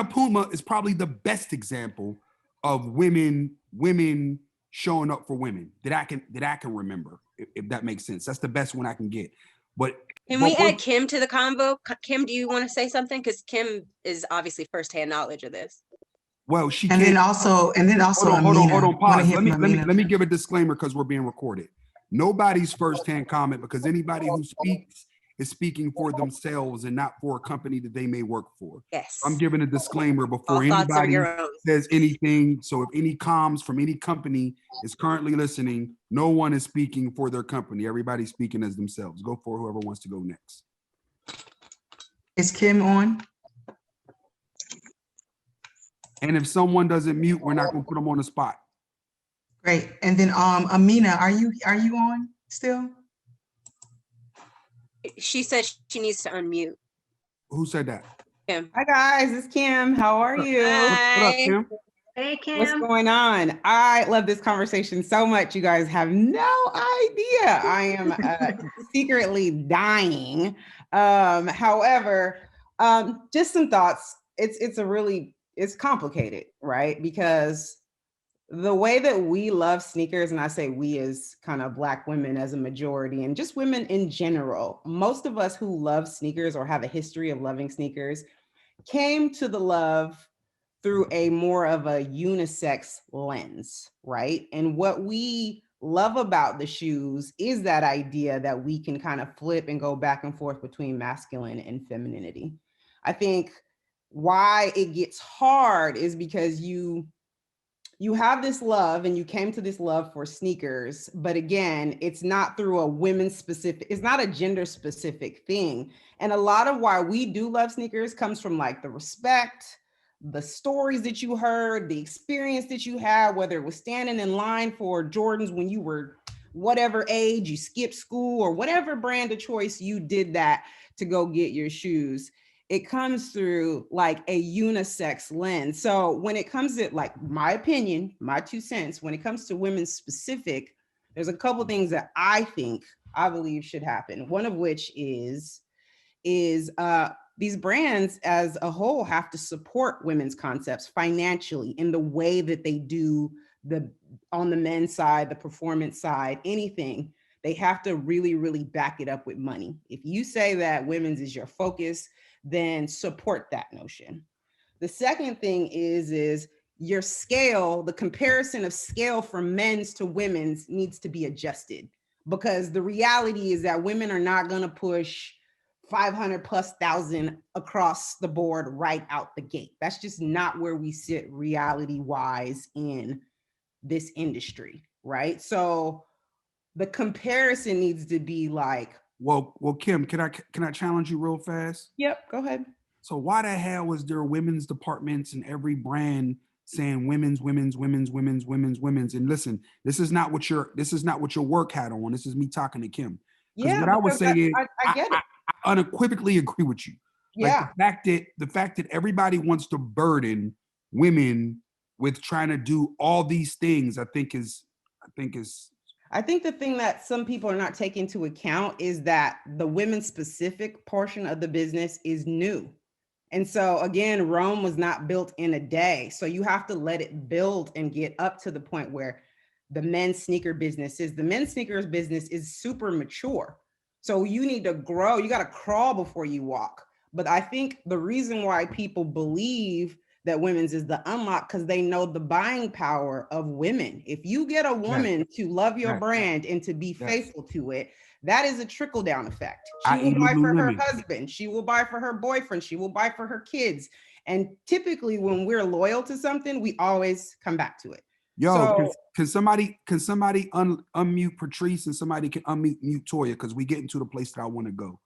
Puma is probably the best example of women showing up for women that I can remember, if that makes sense. That's the best one I can get. But can we add Kim to the convo? Kim, do you want to say something? Because Kim is obviously firsthand knowledge of this. Well, she and then also hold on, pause. Let me give a disclaimer because we're being recorded. Nobody's firsthand comment, because anybody who speaks is speaking for themselves and not for a company that they may work for. Yes. I'm giving a disclaimer before anybody says anything. So if any comms from any company is currently listening, no one is speaking for their company. Everybody's speaking as themselves. Go for whoever wants to go next. Is Kim on? And if someone doesn't mute, we're not going to put them on the spot. Great. And then Amina, are you on still? She said she needs to unmute. Who said that? Kim. Hi guys, it's Kim. How are you? Hi. What up, Kim? Hey, Kim. What's going on? I love this conversation so much. You guys have no idea. I am secretly dying. However, just some thoughts. It's complicated, right? Because The way that we love sneakers, and I say we as kind of Black women as a majority, and just women in general, most of us who love sneakers or have a history of loving sneakers came to the love through a more of a unisex lens, right? And what we love about the shoes is that idea that we can kind of flip and go back and forth between masculine and femininity. I think why it gets hard is because you have this love and you came to this love for sneakers, but again, it's not through a women specific, it's not a gender specific thing. And a lot of why we do love sneakers comes from like the respect, the stories that you heard, the experience that you had, whether it was standing in line for Jordans when you were whatever age, you skipped school or whatever brand of choice you did that to go get your shoes. It comes through like a unisex lens. So when it comes to like my opinion, my 2 cents, when it comes to women specific, there's a couple things that I believe should happen. One of which is these brands as a whole have to support women's concepts financially in the way that they do the on the men's side, the performance side, anything. They have to really, really back it up with money. If you say that women's is your focus, then support that notion. The second thing is your scale, the comparison of scale from men's to women's needs to be adjusted, because the reality is that women are not going to push 500 plus thousand across the board right out the gate. That's just not where we sit reality wise in this industry, right? So the comparison needs to be like, Well, Kim, can I challenge you real fast? yep, go ahead. So why the hell is there women's departments in every brand saying women's? And listen, this is not what your work hat on. This is me talking to Kim. Because Yeah, what I would say is I get it. I unequivocally agree with you. Yeah. Like the fact that everybody wants to burden women with trying to do all these things, I think the thing that some people are not taking into account is that the women specific portion of the business is new. And so again, Rome was not built in a day. So you have to let it build and get up to the point where the men's sneakers business is super mature. So you need to grow, you got to crawl before you walk. But I think the reason why people believe that women's is the unlock, because they know the buying power of women. If you get a woman to love your brand and to be faithful to it, that is a trickle down effect. She will buy for her husband. She will buy for her boyfriend. She will buy for her kids. And typically when we're loyal to something, we always come back to it. Yo, can somebody unmute Patrice, and somebody can unmute Toya, because we getting to the place that I want to go.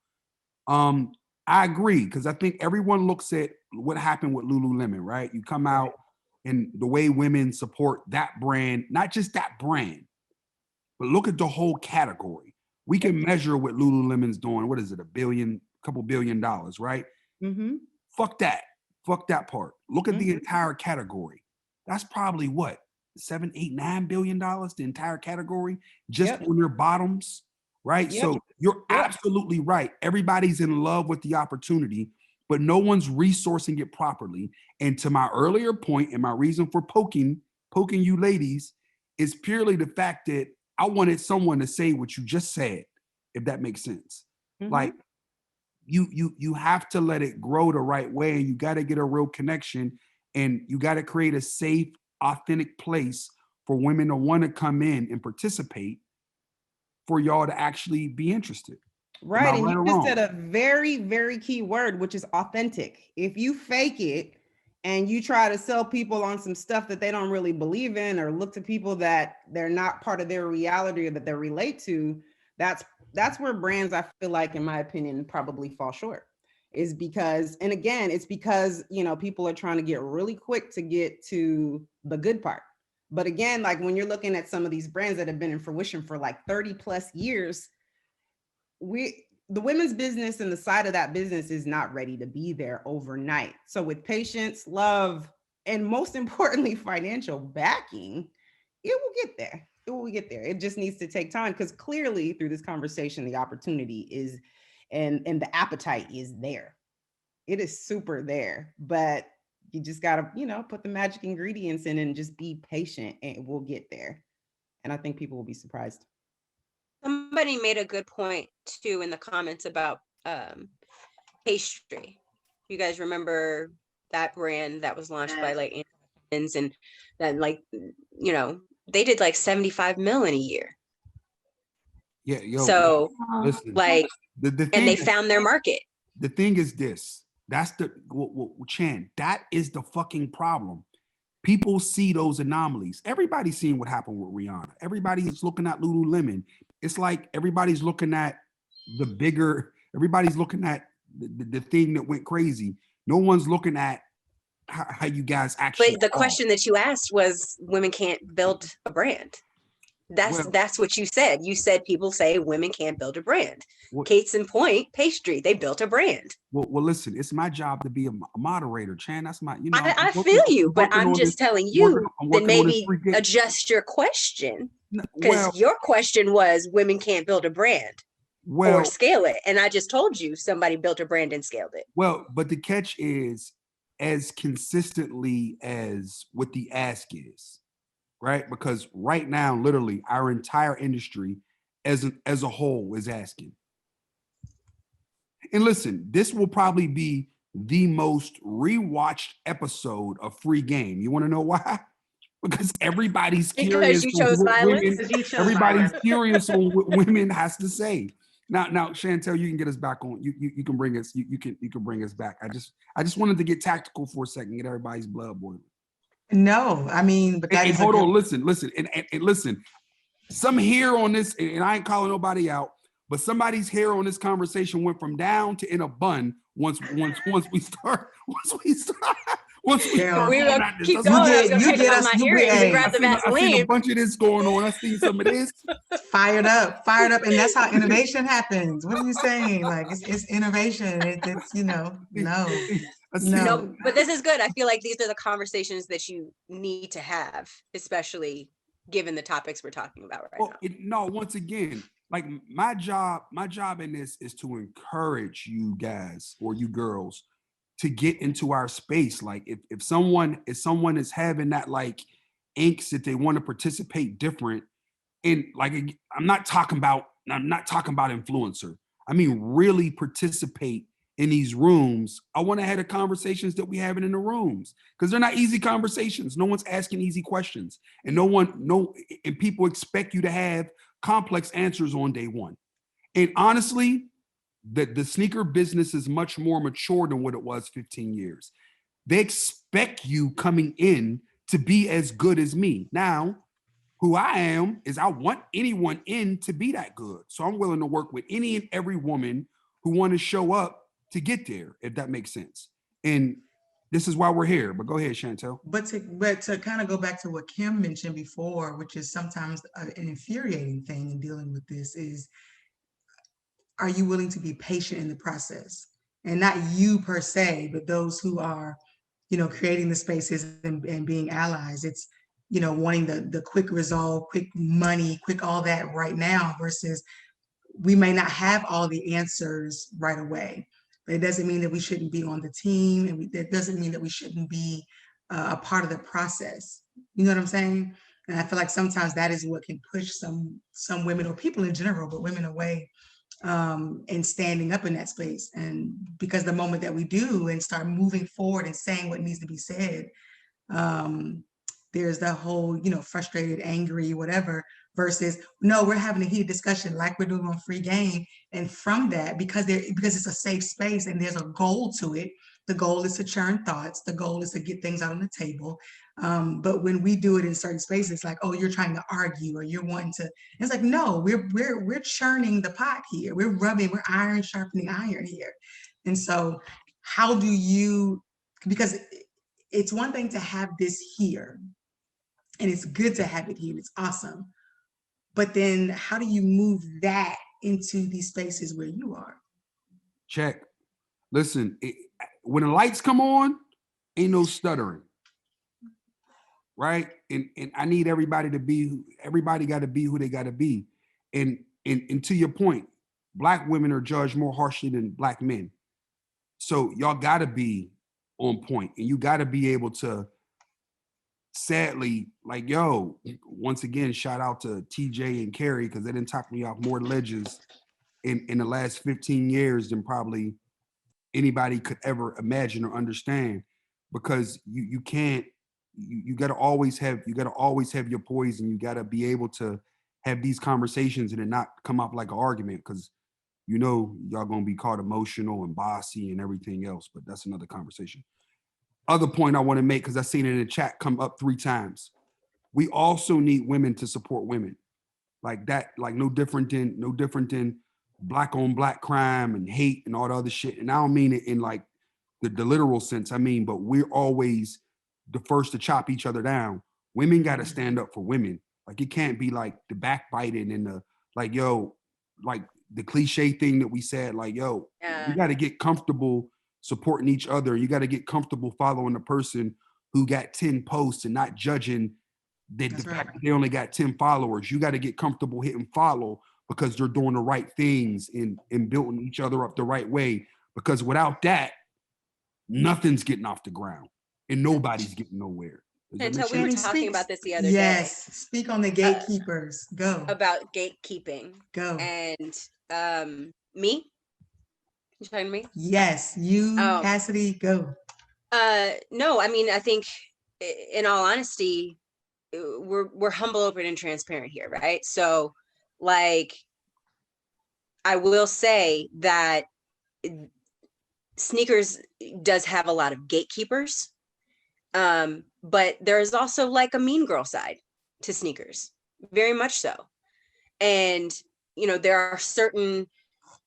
I agree, because I think everyone looks at what happened with Lululemon, right? You come out and the way women support that brand, not just that brand, but look at the whole category. We can measure what Lululemon's doing. What is it? Couple billion dollars, right? Mm-hmm. Fuck that part. Look at the entire category. That's probably what, $7, $8, $9 billion, the entire category, just on your bottoms, right? So you're absolutely right. Everybody's in love with the opportunity, but no one's resourcing it properly. And to my earlier point, and my reason for poking you ladies is purely the fact that I wanted someone to say what you just said, if that makes sense. Like you have to let it grow the right way, and you got to get a real connection, and you got to create a safe, authentic place for women to want to come in and participate, for y'all to actually be interested. Right. And you just said a very, very key word, which is authentic. If you fake it and you try to sell people on some stuff that they don't really believe in, or look to people that they're not part of their reality or that they relate to, that's where brands, I feel like, in my opinion, probably fall short. Is because, and again, it's because, people are trying to get really quick to get to the good part. But again, like when you're looking at some of these brands that have been in fruition for like 30 plus years, the women's business and the side of that business is not ready to be there overnight. So with patience, love, and most importantly, financial backing, it will get there. It just needs to take time, because clearly through this conversation, the opportunity is, and the appetite is there. It is super there, but You just gotta, put the magic ingredients in and just be patient, and we'll get there. And I think people will be surprised. Somebody made a good point too in the comments about pastry. You guys remember that brand that was launched by like and then like they did like 75 mil in a year. Yeah, yo. So listen, like the thing and they found their market. The thing is this. That's the Chan. That is the fucking problem. People see those anomalies. Everybody's seeing what happened with Rihanna. Everybody's looking at Lululemon. It's like everybody's looking at the bigger. Everybody's looking at the thing that went crazy. No one's looking at how you guys actually. But the question that you asked was, women can't build a brand. That's what you said. You said people say women can't build a brand. Case in point, pastry, they built a brand. Well, listen, it's my job to be a moderator, Chan. That's my, I feel you, but I'm just telling you, then maybe adjust your question. Because your question was women can't build a brand or scale it. And I just told you somebody built a brand and scaled it. Well, but the catch is as consistently as what the ask is. Right? Because right now, literally, our entire industry as a whole is asking. And listen, this will probably be the most rewatched episode of Free Game. You want to know why? Because everybody's curious. Because you chose violence. Everybody's curious on what women has to say. Now, Chantel, you can get us back on. You can bring us. You can bring us back. I just wanted to get tactical for a second, get everybody's blood boiling. No, I mean, but that is hold on, listen, and listen. Some hair on this, and I ain't calling nobody out, but somebody's hair on this conversation went from down to in a bun once we start. We're gonna keep going. You get us. You grab the Vaseline. I seen a bunch of this going on. I seen some of this. Fired up, and that's how innovation happens. What are you saying? Like it's innovation. It's No, but this is good. I feel like these are the conversations that you need to have, especially given the topics we're talking about now. Once again, like my job in this is to encourage you guys or you girls to get into our space. Like if someone is having that like angst that they want to participate different, and like I'm not talking about influencer. I mean really participate in these rooms. I want to have the conversations that we having in the rooms because they're not easy conversations. No one's asking easy questions, and and people expect you to have complex answers on day one. And honestly, the sneaker business is much more mature than what it was 15 years. They expect you coming in to be as good as me. Now, who I am is I want anyone in to be that good. So I'm willing to work with any and every woman who want to show up to get there, if that makes sense. And this is why we're here. But go ahead, Chantel. But to kind of go back to what Kim mentioned before, which is sometimes an infuriating thing in dealing with this, is are you willing to be patient in the process? And not you per se, but those who are, creating the spaces and being allies. It's, wanting the quick result, quick money, quick all that right now versus we may not have all the answers right away. But it doesn't mean that we shouldn't be on the team, and that doesn't mean that we shouldn't be a part of the process. You know what I'm saying? And I feel like sometimes that is what can push some women or people in general, but women away and standing up in that space. And because the moment that we do and start moving forward and saying what needs to be said, there's the whole, frustrated, angry, whatever, versus no, we're having a heated discussion like we're doing on Free Game. And from that, because it's a safe space and there's a goal to it, the goal is to churn thoughts. The goal is to get things out on the table. But when we do it in certain spaces, like, oh, you're trying to argue or you're wanting to, it's like, no, we're churning the pot here. We're iron sharpening iron here. And so how do you, because it's one thing to have this here and it's good to have it here and it's awesome. But then how do you move that into these spaces where you are? Check. Listen, when the lights come on, ain't no stuttering. Right? And I need everybody got to be who they got to be. And to your point, Black women are judged more harshly than Black men. So y'all got to be on point. And you got to be able to, sadly, like, yo, once again, shout out to TJ and Carrie, because they didn't talk me off more ledges in the last 15 years than probably anybody could ever imagine or understand, because you can't, you got to always have your poise, and you got to be able to have these conversations and it not come up like an argument, because y'all gonna be called emotional and bossy and everything else, but that's another conversation. Other point I want to make, because I seen it in the chat come up 3 times. We also need women to support women. Like that, like no different than black on black crime and hate and all the other shit. And I don't mean it in like the literal sense. I mean, but we're always the first to chop each other down. Women got to stand up for women. Like it can't be like the backbiting and the like, yo, like the cliche thing that we said, like, yo, you got to get comfortable supporting each other. You got to get comfortable following the person who got 10 posts and not judging the fact that they only got 10 followers. You got to get comfortable hitting follow because they're doing the right things and building each other up the right way. Because without that, nothing's getting off the ground and nobody's getting nowhere. Until we were talking about this the other day. Yes, speak on the gatekeepers. Go. About gatekeeping. Go. And me? You talking to me? Yes, you, Cassidy, go. No, I mean, I think in all honesty, we're humble, open, and transparent here, right? So, like, I will say that sneakers does have a lot of gatekeepers, but there's also like a mean girl side to sneakers, very much so. And there are certain,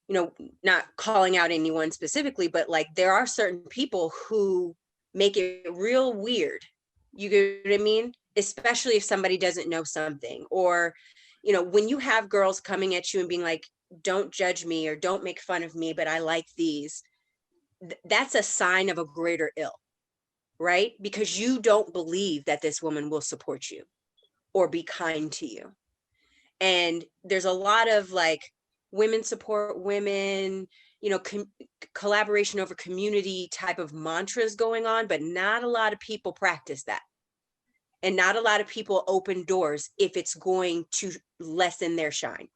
not calling out anyone specifically, but like there are certain people who make it real weird. You get what I mean? Especially if somebody doesn't know something, or, when you have girls coming at you and being like, don't judge me or don't make fun of me, but I like these. That's a sign of a greater ill, right? Because you don't believe that this woman will support you or be kind to you. And there's a lot of like women support women, collaboration over community type of mantras going on, but not a lot of people practice that. And not a lot of people open doors if it's going to lessen their shine,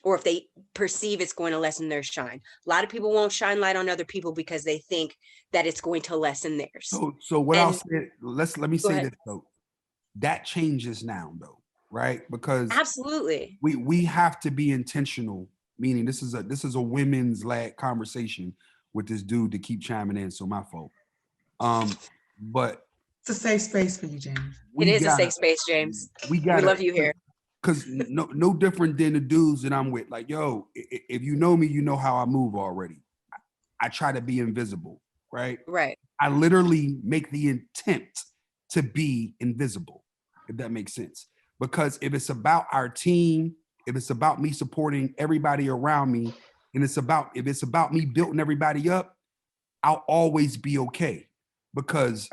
or if they perceive it's going to lessen their shine. A lot of people won't shine light on other people because they think that it's going to lessen theirs. So what I'll say, let me say this though. That changes now though, right? Because absolutely we have to be intentional, meaning this is a women's led conversation with this dude to keep chiming in, so my fault. But it's a safe space for you, James. It is a safe space, James. We love you here. Because no different than the dudes that I'm with. Like, yo, if you know me, you know how I move already. I try to be invisible, right? Right. I literally make the intent to be invisible, if that makes sense. Because if it's about our team, if it's about me supporting everybody around me, and if it's about me building everybody up, I'll always be okay. Because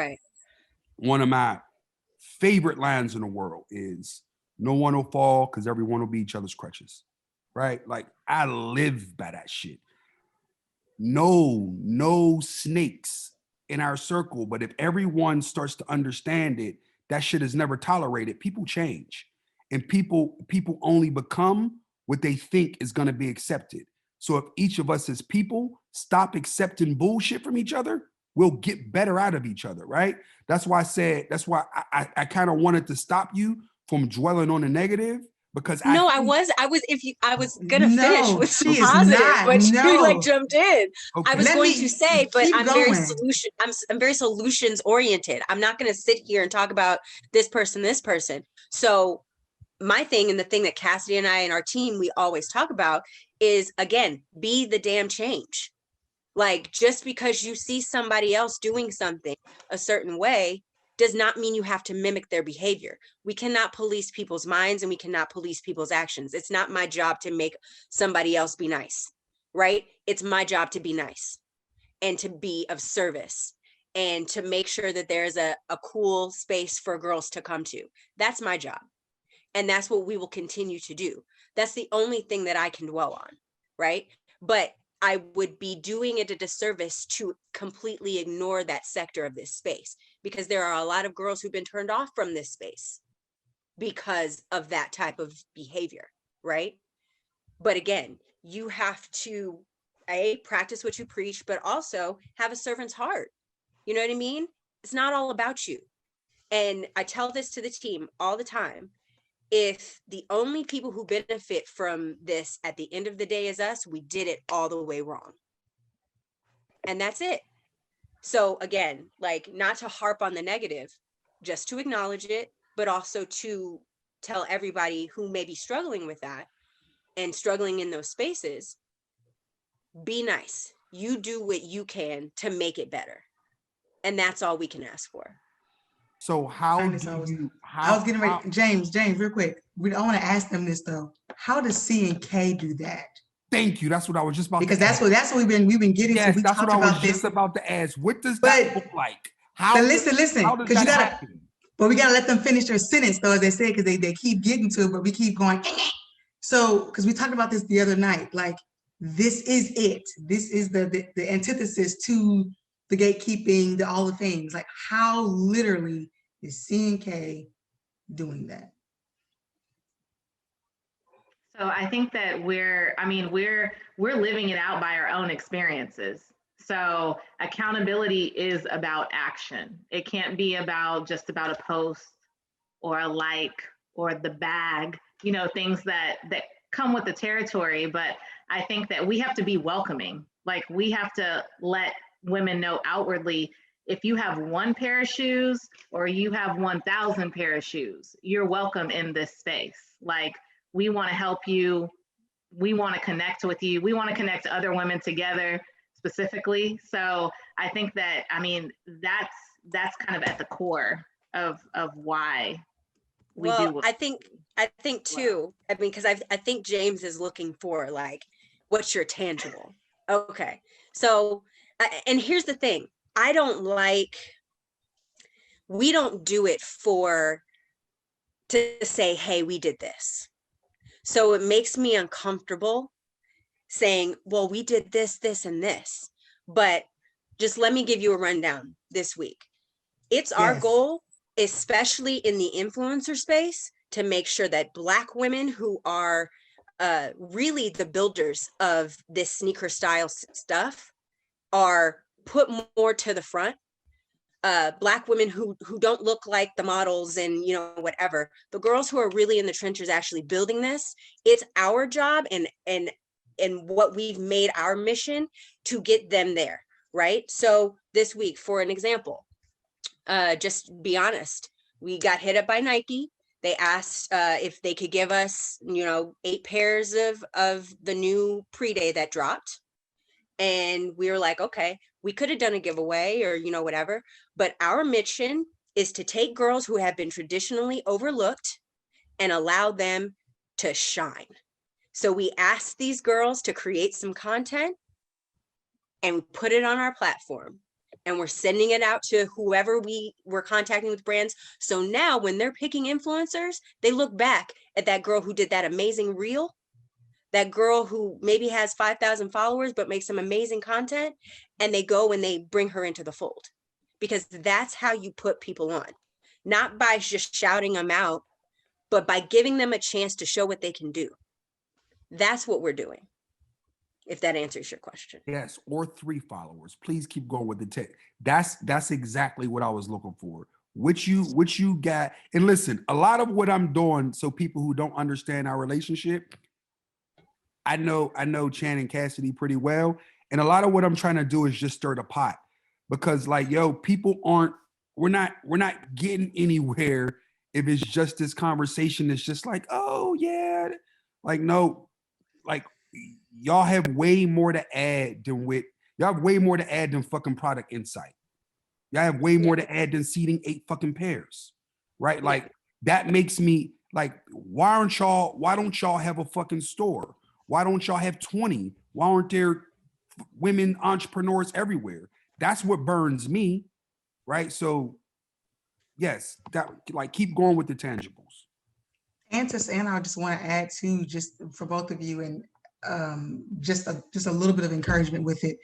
one of my favorite lines in the world is, no one will fall because everyone will be each other's crutches, right? Like I live by that shit. No snakes in our circle, but if everyone starts to understand it, that shit is never tolerated. People change, and people only become what they think is going to be accepted. So if each of us as people stop accepting bullshit from each other, we'll get better out of each other, right? That's why I kind of wanted to stop you from dwelling on the negative, because I was gonna finish with some positive, but you like jumped in. Okay. I was going to say, but I'm very solutions oriented. I'm not gonna sit here and talk about this person. So my thing, and the thing that Cassidy and I and our team, we always talk about is, again, be the damn change. Like, just because you see somebody else doing something a certain way does not mean you have to mimic their behavior. We cannot police people's minds, and we cannot police people's actions. It's not my job to make somebody else be nice, right? It's my job to be nice and to be of service and to make sure that there's a cool space for girls to come to. That's my job. And that's what we will continue to do. That's the only thing that I can dwell on, right? But I would be doing it a disservice to completely ignore that sector of this space, because there are a lot of girls who've been turned off from this space because of that type of behavior, right? But again, you have to practice what you preach, but also have a servant's heart. You know what I mean? It's not all about you. And I tell this to the team all the time. If the only people who benefit from this at the end of the day is us, we did it all the way wrong. And that's it. So again, like, not to harp on the negative, just to acknowledge it, but also to tell everybody who may be struggling with that and struggling in those spaces, be nice. You do what you can to make it better. And that's all we can ask for. So how Kindness, do I was- you, I was getting how- ready. James, real quick. I want to ask them this though. How does CNK do that? Thank you. That's what I was just about Because to that's ask. what we've been getting Yes, to. We that's what talked I was about this. just about to ask. What does But- that look like? How But listen, how does because you that gotta, happen? but we gotta let them finish their sentence though, as they say, because they keep getting to it, but we keep going. So, because we talked about this the other night, like, this is it. This is the antithesis to the gatekeeping, all the things. Like, how literally is CNK doing that? So I think that we're living it out by our own experiences. So accountability is about action. It can't be just about a post or a like or the bag, things that come with the territory. But I think that we have to be welcoming. Like, we have to let women know outwardly, if you have one pair of shoes or you have 1,000 pair of shoes, you're welcome in this space. Like, we want to help you. We want to connect with you. We want to connect other women together specifically. So I think that, that's kind of at the core of why we do. I think too, because I think James is looking for, like, what's your tangible? Okay. So, and here's the thing. We don't do it to say, hey, we did this. So it makes me uncomfortable saying, well, we did this, this, and this. But just let me give you a rundown this week. It's our Yes. goal, especially in the influencer space, to make sure that Black women who are really the builders of this sneaker style stuff are put more to the front. Black women who don't look like the models and whatever, the girls who are really in the trenches actually building this, it's our job and what we've made our mission to get them there, right? So this week, for an example, just be honest, we got hit up by Nike. They asked if they could give us 8 pairs of the new pre-day that dropped, and we were like, okay, we could have done a giveaway or whatever, but our mission is to take girls who have been traditionally overlooked and allow them to shine. So we asked these girls to create some content and we put it on our platform, and we're sending it out to whoever we were contacting with brands. So now when they're picking influencers, they look back at that girl who did that amazing reel, that girl who maybe has 5,000 followers, but makes some amazing content, and they go and they bring her into the fold, because that's how you put people on, not by just shouting them out, but by giving them a chance to show what they can do. That's what we're doing. If that answers your question. Yes, or 3 followers. Please keep going with the tech. That's exactly what I was looking for. Which you got. And listen, a lot of what I'm doing, so people who don't understand our relationship, I know Chan and Cassidy pretty well. And a lot of what I'm trying to do is just stir the pot. Because people we're not getting anywhere if it's just this conversation. It's just like, oh yeah. Like, no, like, y'all have way more to add than fucking product insight. Y'all have way more to add than seeding 8 fucking pairs, right? Like, that makes me like, why don't y'all have a fucking store? Why don't y'all have 20? Why aren't there women entrepreneurs everywhere? That's what burns me, right? So yes, that, like, keep going with the tangibles. And I just want to add too, just for both of you, and just a little bit of encouragement with it.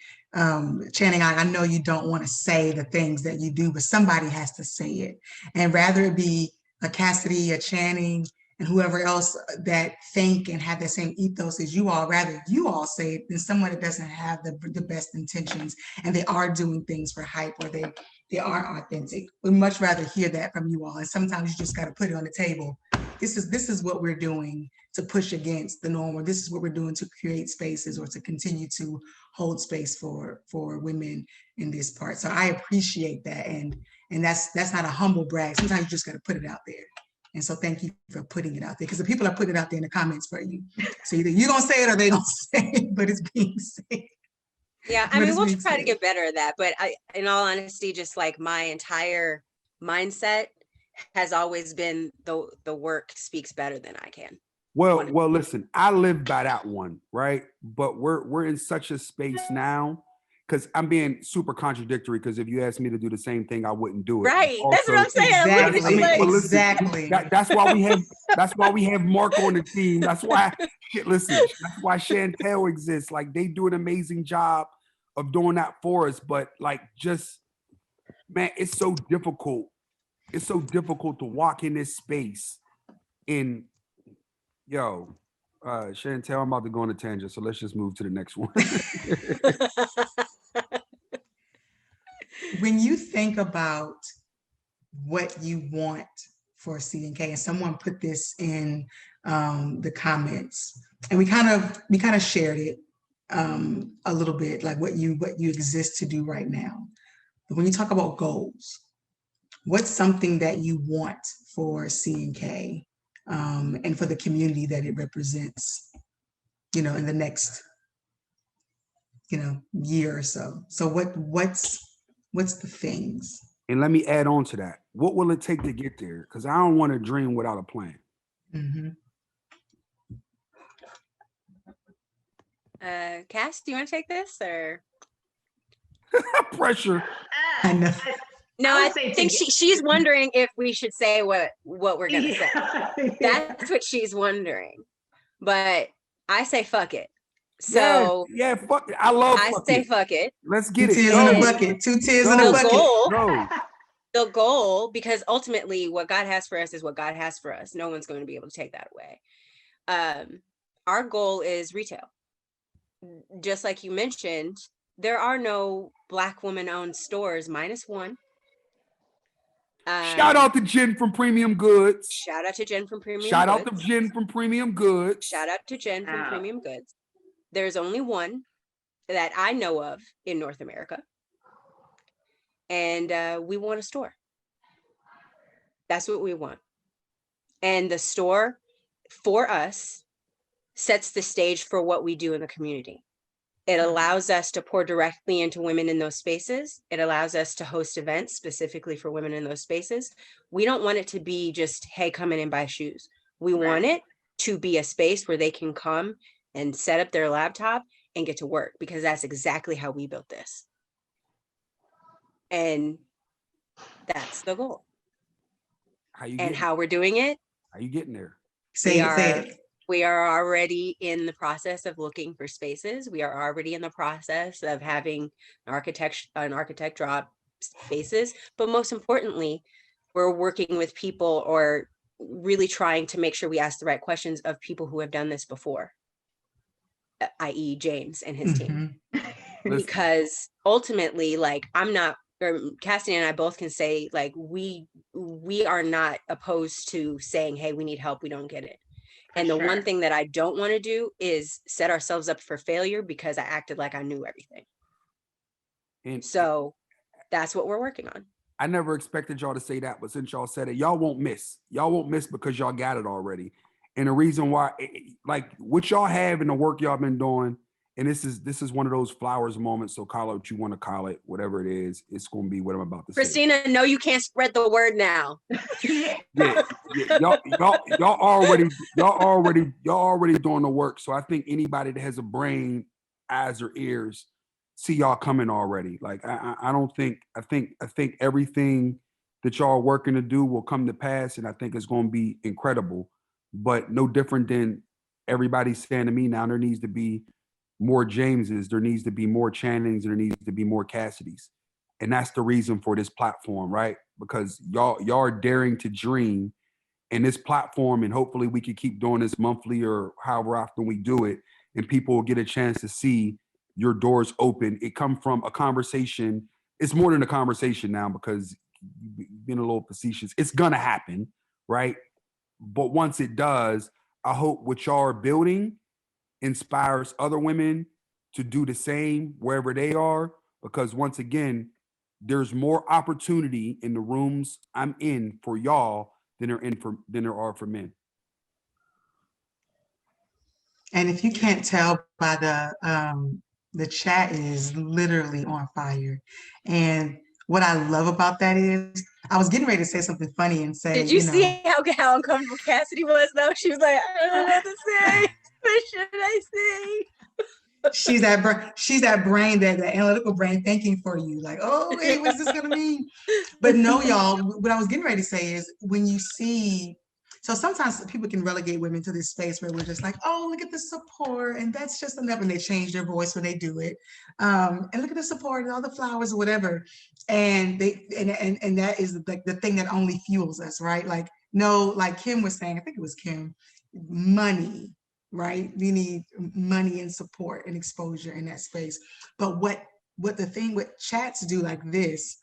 Channing, I know you don't want to say the things that you do, but somebody has to say it. And rather it be a Cassidy, a Channing, and whoever else that think and have the same ethos as you all, rather you all say it than someone that doesn't have the best intentions and they are doing things for hype or they aren't authentic. We'd much rather hear that from you all. And sometimes you just got to put it on the table. This is what we're doing to push against the norm, or this is what we're doing to create spaces or to continue to hold space for women in this part. So I appreciate that. And that's not a humble brag. Sometimes you just got to put it out there. And so thank you for putting it out there, because the people are putting it out there in the comments for you. So either you're going to say it or they're going to say it, but it's being said. Yeah, I mean, we'll try to get better at that. But in all honesty, just like my entire mindset has always been the work speaks better than I can. Well, listen, I live by that one, right? But we're in such a space now, because I'm being super contradictory, because if you asked me to do the same thing, I wouldn't do it. Right. That's what I'm saying. Exactly. That's why we have Mark on the team. That's why that's why Chantel exists. Like, they do an amazing job of doing that for us. But like, just, man, it's so difficult. It's so difficult to walk in this space in, Chantel, I'm about to go on a tangent, so let's just move to the next one. When you think about what you want for CNK, and someone put this in the comments, and we kind of shared it a little bit, like what you exist to do right now. But when you talk about goals, what's something that you want for CNK and for the community that it represents, in the next, year or so? So what's the things? And let me add on to that. What will it take to get there? Because I don't want to dream without a plan. Mm-hmm. Cass, do you want to take this or? Pressure. I know. No, I think she's wondering if we should say what we're gonna say. That's what she's wondering. But I say fuck it. So yeah, fuck it. I say fuck it. Let's get 2 tears in a bucket. 2 tears in a bucket. The goal, because ultimately what God has for us is what God has for us. No one's going to be able to take that away. Our goal is retail. Just like you mentioned, there are no Black woman-owned stores, minus one. Shout out to Jen from Premium Goods. Shout out to Jen from Premium Goods. Shout out to Jen from Premium Goods. Shout out to Jen from Premium Goods. There's only one that I know of in North America. And we want a store. That's what we want. And the store, for us, sets the stage for what we do in the community. It allows us to pour directly into women in those spaces. It allows us to host events specifically for women in those spaces. We don't want it to be just, hey, come in and buy shoes. We want it to be a space where they can come and set up their laptop and get to work, because that's exactly how we built this. And that's the goal. How we're doing it? How you getting there? Say it. We are already in the process of looking for spaces. We are already in the process of having an architect draw up spaces. But most importantly, we're working with people, or really trying to make sure we ask the right questions of people who have done this before, i.e. James and his team. Because ultimately, like, Cassidy and I both can say, like, we are not opposed to saying, hey, we need help, we don't get it. And the one thing that I don't want to do is set ourselves up for failure because I acted like I knew everything. And so that's what we're working on. I never expected y'all to say that, but since y'all said it, y'all won't miss. Y'all won't miss because y'all got it already. And the reason why, like, what y'all have and the work y'all been doing, and this is one of those flowers moments, so call it what you want to call it, whatever it is, it's going to be what I'm about to say. Christina, no, you can't spread the word now. Y'all already doing the work. So I think anybody that has a brain, eyes or ears, see y'all coming already. Like, I think everything that y'all are working to do will come to pass, and I think it's going to be incredible, but no different than everybody's saying to me now there needs to be more Jameses, there needs to be more Channings, there needs to be more Cassidys. And that's the reason for this platform, right? Because y'all are daring to dream, and this platform, and hopefully we can keep doing this monthly or however often we do it, and people will get a chance to see your doors open. It come from a conversation. It's more than a conversation now because you've been a little facetious. It's gonna happen, right? But once it does, I hope what y'all are building inspires other women to do the same wherever they are. Because once again, there's more opportunity in the rooms I'm in for y'all than there are for men. And if you can't tell by the chat is literally on fire. And what I love about that is I was getting ready to say something funny and say, Did you see how uncomfortable Cassidy was though? She was like, I don't know what to say. What should I say? she's that brain, that analytical brain thinking for you, like, oh, hey, what's this gonna mean? But no, y'all, what I was getting ready to say is when you see, so sometimes people can relegate women to this space where we're just like, oh, look at the support, and that's just enough, and they change their voice when they do it. And look at the support and all the flowers or whatever. And that is like the thing that only fuels us, right? Like, no, like Kim was saying, I think it was Kim, money, right? We need money and support and exposure in that space. But what chats do like this,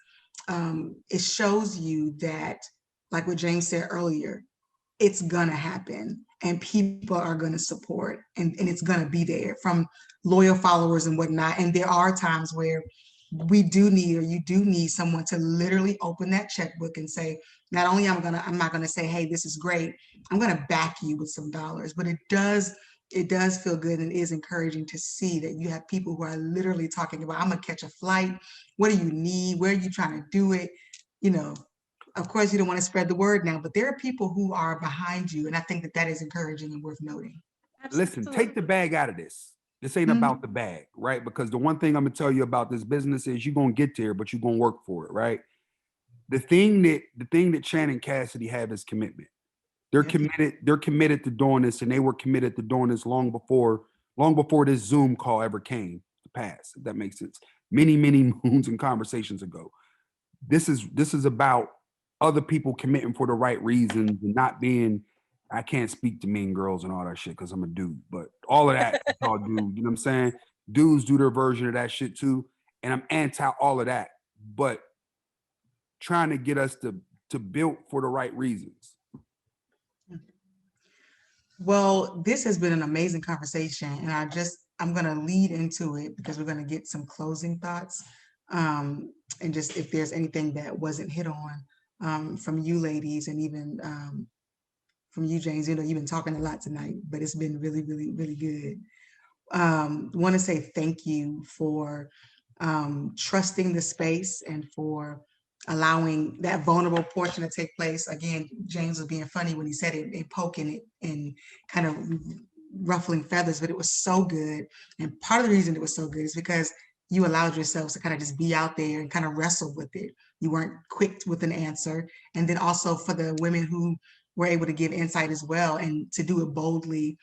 it shows you that, like what James said earlier, it's gonna happen and people are gonna support and it's gonna be there from loyal followers and whatnot. And there are times where we do need, or you do need someone to literally open that checkbook and say, not only I'm not gonna say, hey, this is great, I'm gonna back you with some dollars. But it does feel good and is encouraging to see that you have people who are literally talking about, I'm gonna catch a flight. What do you need? Where are you trying to do it? Of course, you don't want to spread the word now, but there are people who are behind you. And I think that is encouraging and worth noting. Listen, take the bag out of this. This ain't about the bag, right? Because the one thing I'm gonna tell you about this business is you're gonna get there, but you're gonna work for it, right? The thing that Chan and Cassidy have is commitment. They're committed to doing this, and they were committed to doing this long before this Zoom call ever came to pass, if that makes sense. Many moons and conversations ago. This is about other people committing for the right reasons and not being, I can't speak to mean girls and all that shit because I'm a dude, but all of that all dude, you know what I'm saying? Dudes do their version of that shit too, and I'm anti all of that, but trying to get us to build for the right reasons. Well, this has been an amazing conversation, and I'm going to lead into it because we're going to get some closing thoughts, and just if there's anything that wasn't hit on from you ladies, and even from you, James. You've been talking a lot tonight, but it's been really, really, really good. Want to say thank you for trusting the space and for allowing that vulnerable portion to take place. Again, James was being funny when he said it and poking it and kind of ruffling feathers, but it was so good. And part of the reason it was so good is because you allowed yourselves to kind of just be out there and kind of wrestle with it. You weren't quick with an answer. And then also for the women who were able to give insight as well and to do it boldly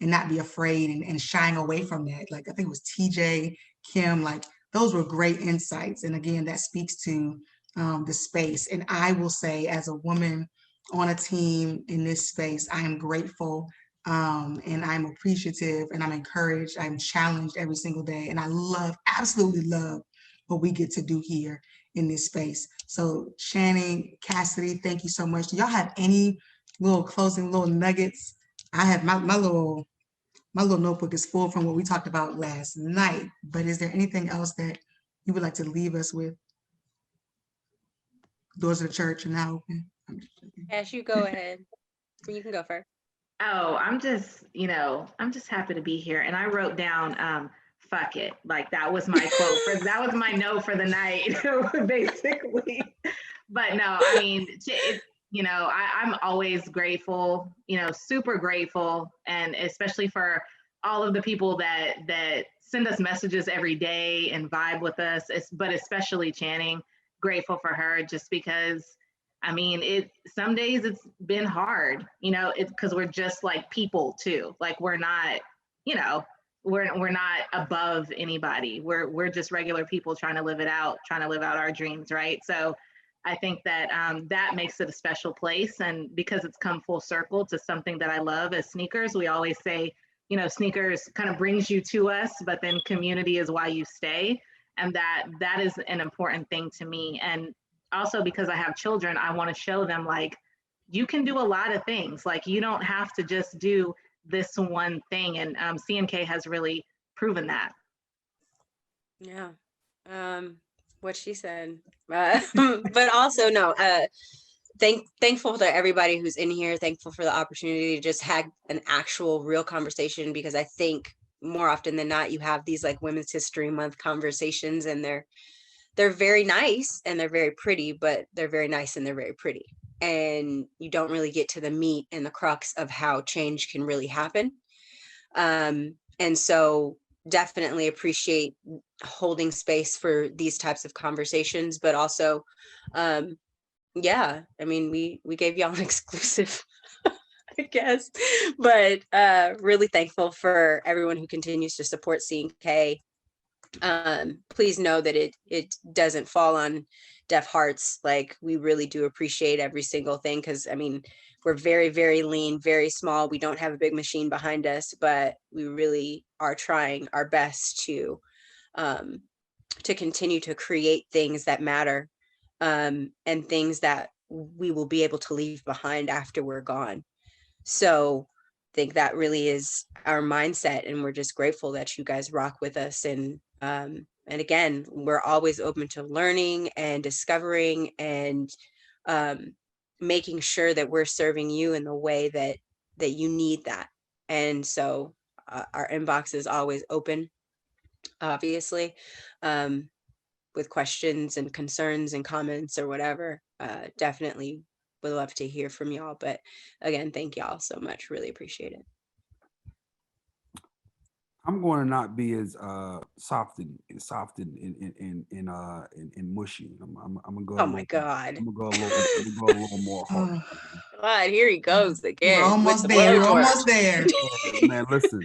and not be afraid and shying away from that. Like I think it was TJ, Kim, like those were great insights. And again, that speaks to the space. And I will say, as a woman on a team in this space, I am grateful and I'm appreciative and I'm encouraged. I'm challenged every single day. And I absolutely love what we get to do here in this space. So Channing, Cassidy, thank you so much. Do y'all have any little closing little nuggets? I have my little notebook is full from what we talked about last night, but is there anything else that you would like to leave us with? Doors of the church are now open. Ash, you go ahead. You can go first. Oh, I'm just happy to be here. And I wrote down, fuck it. Like that was my quote that was my note for the night, basically. But no, I mean, I'm always grateful, super grateful. And especially for all of the people that send us messages every day and vibe with us, but especially Channing, grateful for her just because I mean, some days it's been hard, you know, it's because we're just like people too. Like we're not, you know, we're not above anybody. We're just regular people trying to live it out, trying to live out our dreams, right? So I think that that makes it a special place. And because it's come full circle to something that I love as sneakers, we always say, you know, sneakers kind of brings you to us, but then community is why you stay. And that is an important thing to me. And also because I have children, I want to show them like you can do a lot of things. Like you don't have to just do this one thing. And CNK has really proven that. Yeah. What she said. But also no, thankful to everybody who's in here, thankful for the opportunity to just have an actual real conversation, because I think more often than not you have these like Women's History Month conversations, and they're very nice and they're very pretty, but they're very nice and they're very pretty, and you don't really get to the meat and the crux of how change can really happen. And so definitely appreciate holding space for these types of conversations, but also yeah, I mean, we gave y'all an exclusive, I guess, but really thankful for everyone who continues to support CNK. Please know that it doesn't fall on deaf hearts. Like we really do appreciate every single thing, because I mean, we're very, very lean, very small. We don't have a big machine behind us, but we really are trying our best to continue to create things that matter, and things that we will be able to leave behind after we're gone. So I think that really is our mindset, and we're just grateful that you guys rock with us. And again, we're always open to learning and discovering and making sure that we're serving you in the way that you need that. And so our inbox is always open, obviously, with questions and concerns and comments or whatever. Definitely would love to hear from y'all. But again, thank y'all so much. Really appreciate it. I'm going to not be as soft and mushy. I'm gonna go. Oh my God. I'm gonna go a little more hard. God, here he goes again. We're almost there. We're almost there. Man, listen.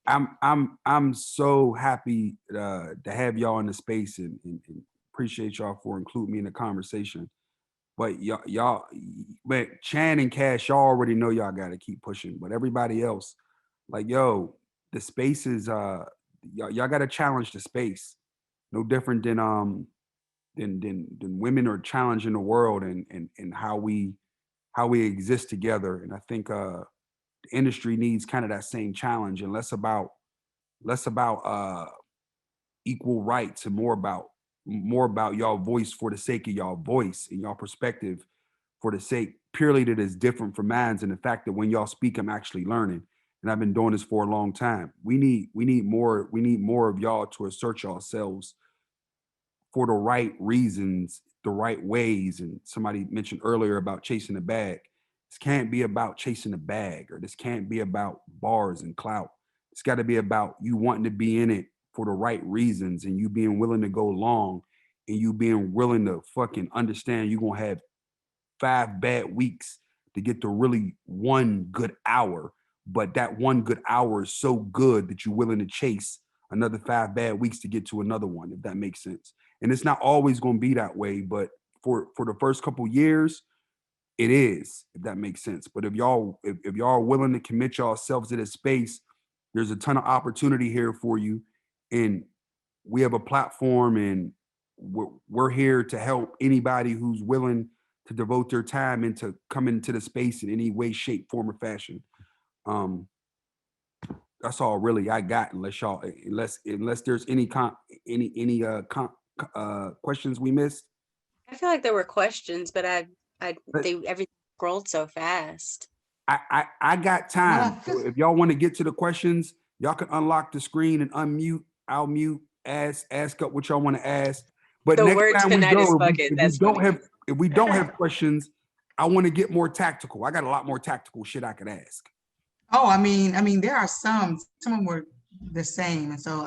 I'm so happy to have y'all in the space, and appreciate y'all for including me in the conversation. But y'all, man, Chan and Cash, y'all already know y'all got to keep pushing. But everybody else, like, yo, the space is y'all got to challenge the space. No different than women are challenging the world and how we exist together. And I think the industry needs kind of that same challenge, and less about equal rights and more about y'all voice for the sake of y'all voice and y'all perspective for the sake purely that is different from mine's, and the fact that when y'all speak, I'm actually learning. And I've been doing this for a long time. We need more of y'all to assert yourselves for the right reasons, the right ways. And somebody mentioned earlier about chasing the bag. This can't be about chasing a bag, or this can't be about bars and clout. It's got to be about you wanting to be in it for the right reasons, and you being willing to go long, and you being willing to fucking understand you're going to have 5 bad weeks to get to really one good hour. But that one good hour is so good that you're willing to chase another 5 bad weeks to get to another one, if that makes sense. And it's not always going to be that way, but for the first couple years, it is, if that makes sense. But if y'all are willing to commit yourselves to this space, there's a ton of opportunity here for you. And we have a platform, and we're here to help anybody who's willing to devote their time into coming into the space in any way, shape, form, or fashion. That's all really I got, unless there's any questions we missed. I feel like there were questions, but everything scrolled so fast. I got time. So if y'all want to get to the questions, y'all can unlock the screen and unmute. I'll mute. Ask up what y'all want to ask. But The next word time we tonight is go, bucket. That's funny. if we don't have questions, I want to get more tactical. I got a lot more tactical shit I could ask. Oh, I mean, there are some of them were the same, and so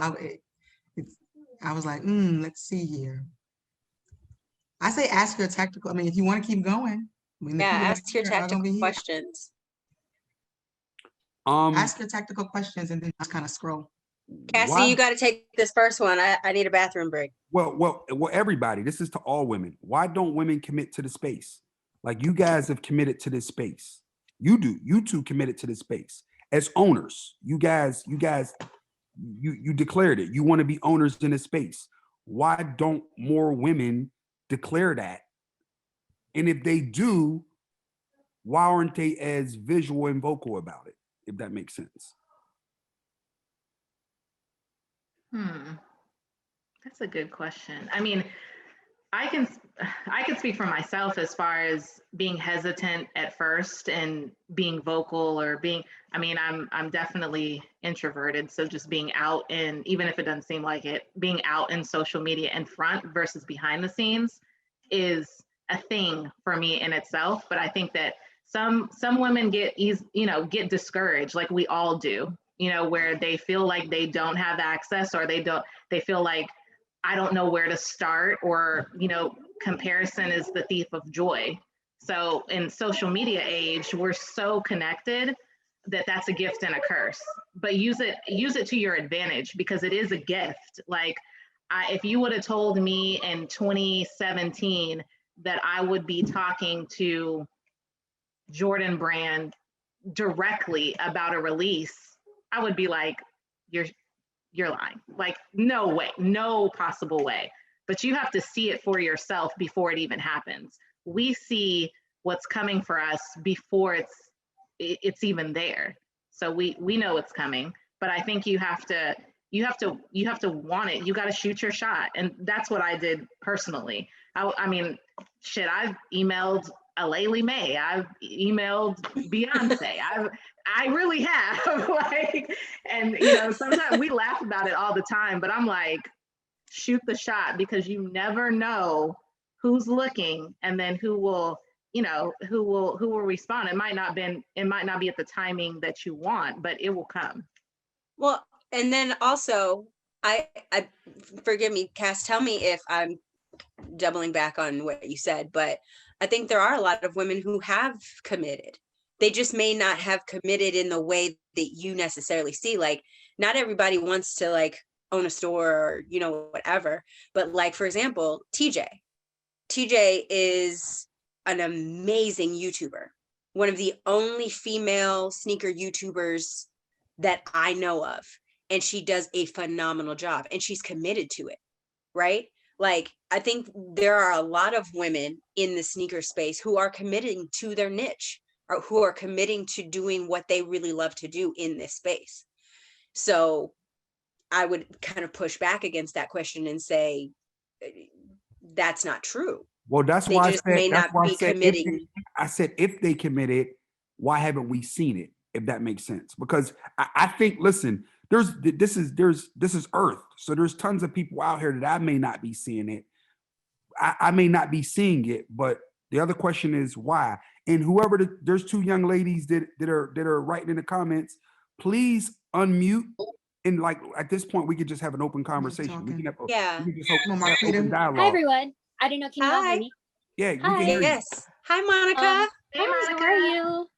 I was like, let's see here. I say ask your tactical. I mean, if you want to keep going, I mean, the Yeah, people that ask your are here are gonna tactical be here. questions. Ask your tactical questions and then just kind of scroll. Cassie, you got to take this first one. I need a bathroom break. Well, everybody, this is to all women. Why don't women commit to the space? Like you guys have committed to this space. You do. You two committed to this space as owners. You guys, you declared it. You want to be owners in this space. Why don't more women declare that? And if they do, why aren't they as visual and vocal about it? If that makes sense. That's a good question. I mean, I can speak for myself as far as being hesitant at first and being vocal or being, I mean, I'm definitely introverted, so just being out, and even if it doesn't seem like it, being out in social media in front versus behind the scenes is a thing for me in itself. But I think that some women get get discouraged, like we all do, where they feel like they don't have access, or they feel like I don't know where to start, or, comparison is the thief of joy. So in social media age, we're so connected that that's a gift and a curse, but use it to your advantage, because it is a gift. Like if you would have told me in 2017 that I would be talking to Jordan Brand directly about a release, I would be like, you're lying. Like, no way, no possible way. But you have to see it for yourself before it even happens. We see what's coming for us before it's even there. So we know it's coming, but I think you have to want it. You got to shoot your shot. And that's what I did personally. I mean, shit, I've emailed Alayli May. I've emailed Beyonce. I really have. Like, and sometimes we laugh about it all the time, but I'm like, shoot the shot, because you never know who's looking, and then who will respond. It might not be at the timing that you want, but it will come. Well, and then also, I forgive me, Cass, tell me if I'm doubling back on what you said, but I think there are a lot of women who have committed. They just may not have committed in the way that you necessarily see. Like, not everybody wants to like own a store or, whatever. But like, for example, TJ is an amazing YouTuber. One of the only female sneaker YouTubers that I know of. And she does a phenomenal job, and she's committed to it, right? Like, I think there are a lot of women in the sneaker space who are committing to their niche, or who are committing to doing what they really love to do in this space. So I would kind of push back against that question and say, that's not true. Well, that's They why just I said, may that's not why be committing. I said if they committed, why haven't we seen it? If that makes sense, because I think, listen, this is Earth, so there's tons of people out here that I may not be seeing it. I may not be seeing it, but the other question is why. And whoever there's two young ladies that are writing in the comments, please unmute. And like at this point, we could just have an open conversation. We can have we can just have open dialogue. Hi everyone. I don't know. Can you all hear me? Yeah, we Hi. can hear you. Yes. Hi, Monica. Hey, Monica. How are you?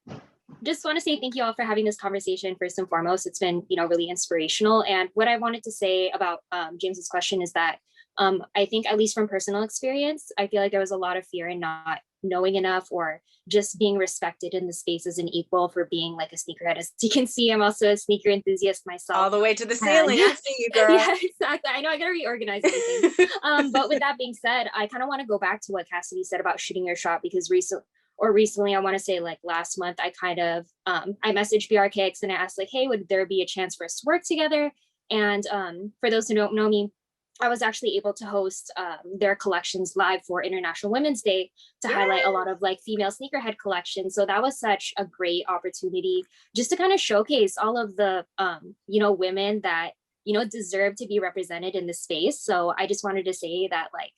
Just want to say thank you all for having this conversation. First and foremost, it's been really inspirational. And what I wanted to say about James's question is that I think, at least from personal experience, I feel like there was a lot of fear in not knowing enough, or just being respected in the space as an equal for being like a sneakerhead. As you can see, I'm also a sneaker enthusiast myself. All the way to the ceiling. I see you, girl. Yeah, exactly. I know I gotta reorganize everything. But with that being said, I kind of want to go back to what Cassidy said about shooting your shot, because recently, I want to say like last month, I kind of I messaged BRKX and I asked like, hey, would there be a chance for us to work together? And for those who don't know me, I was actually able to host their collections live for International Women's Day to highlight a lot of like female sneakerhead collections. So that was such a great opportunity just to kind of showcase all of the, women that, deserve to be represented in the space. So I just wanted to say that, like,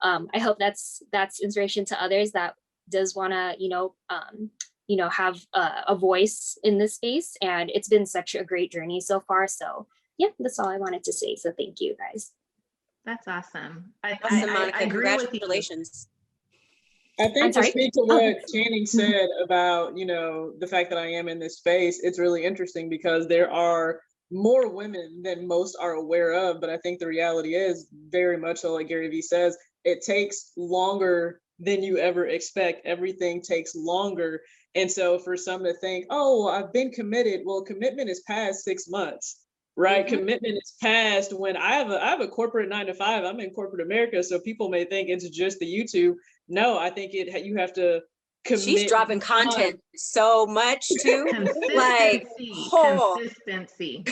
I hope that's inspiration to others that does want to, have a voice in this space. And it's been such a great journey so far. So yeah, that's all I wanted to say. So thank you guys. That's awesome. Awesome, Monica. I agree with you. Congratulations. I I'm think to sorry? speak to what Channing said about, the fact that I am in this space, it's really interesting because there are more women than most are aware of. But I think the reality is very much so, like Gary Vee says, it takes longer than you ever expect. Everything takes longer. And so for some to think, oh, I've been committed. Well, commitment is past 6 months, right? Commitment is past when I have a corporate 9 to 5. I'm in corporate America. So people may think it's just the YouTube. No, I think you have to commit. She's dropping content so much too. Like, Consistency.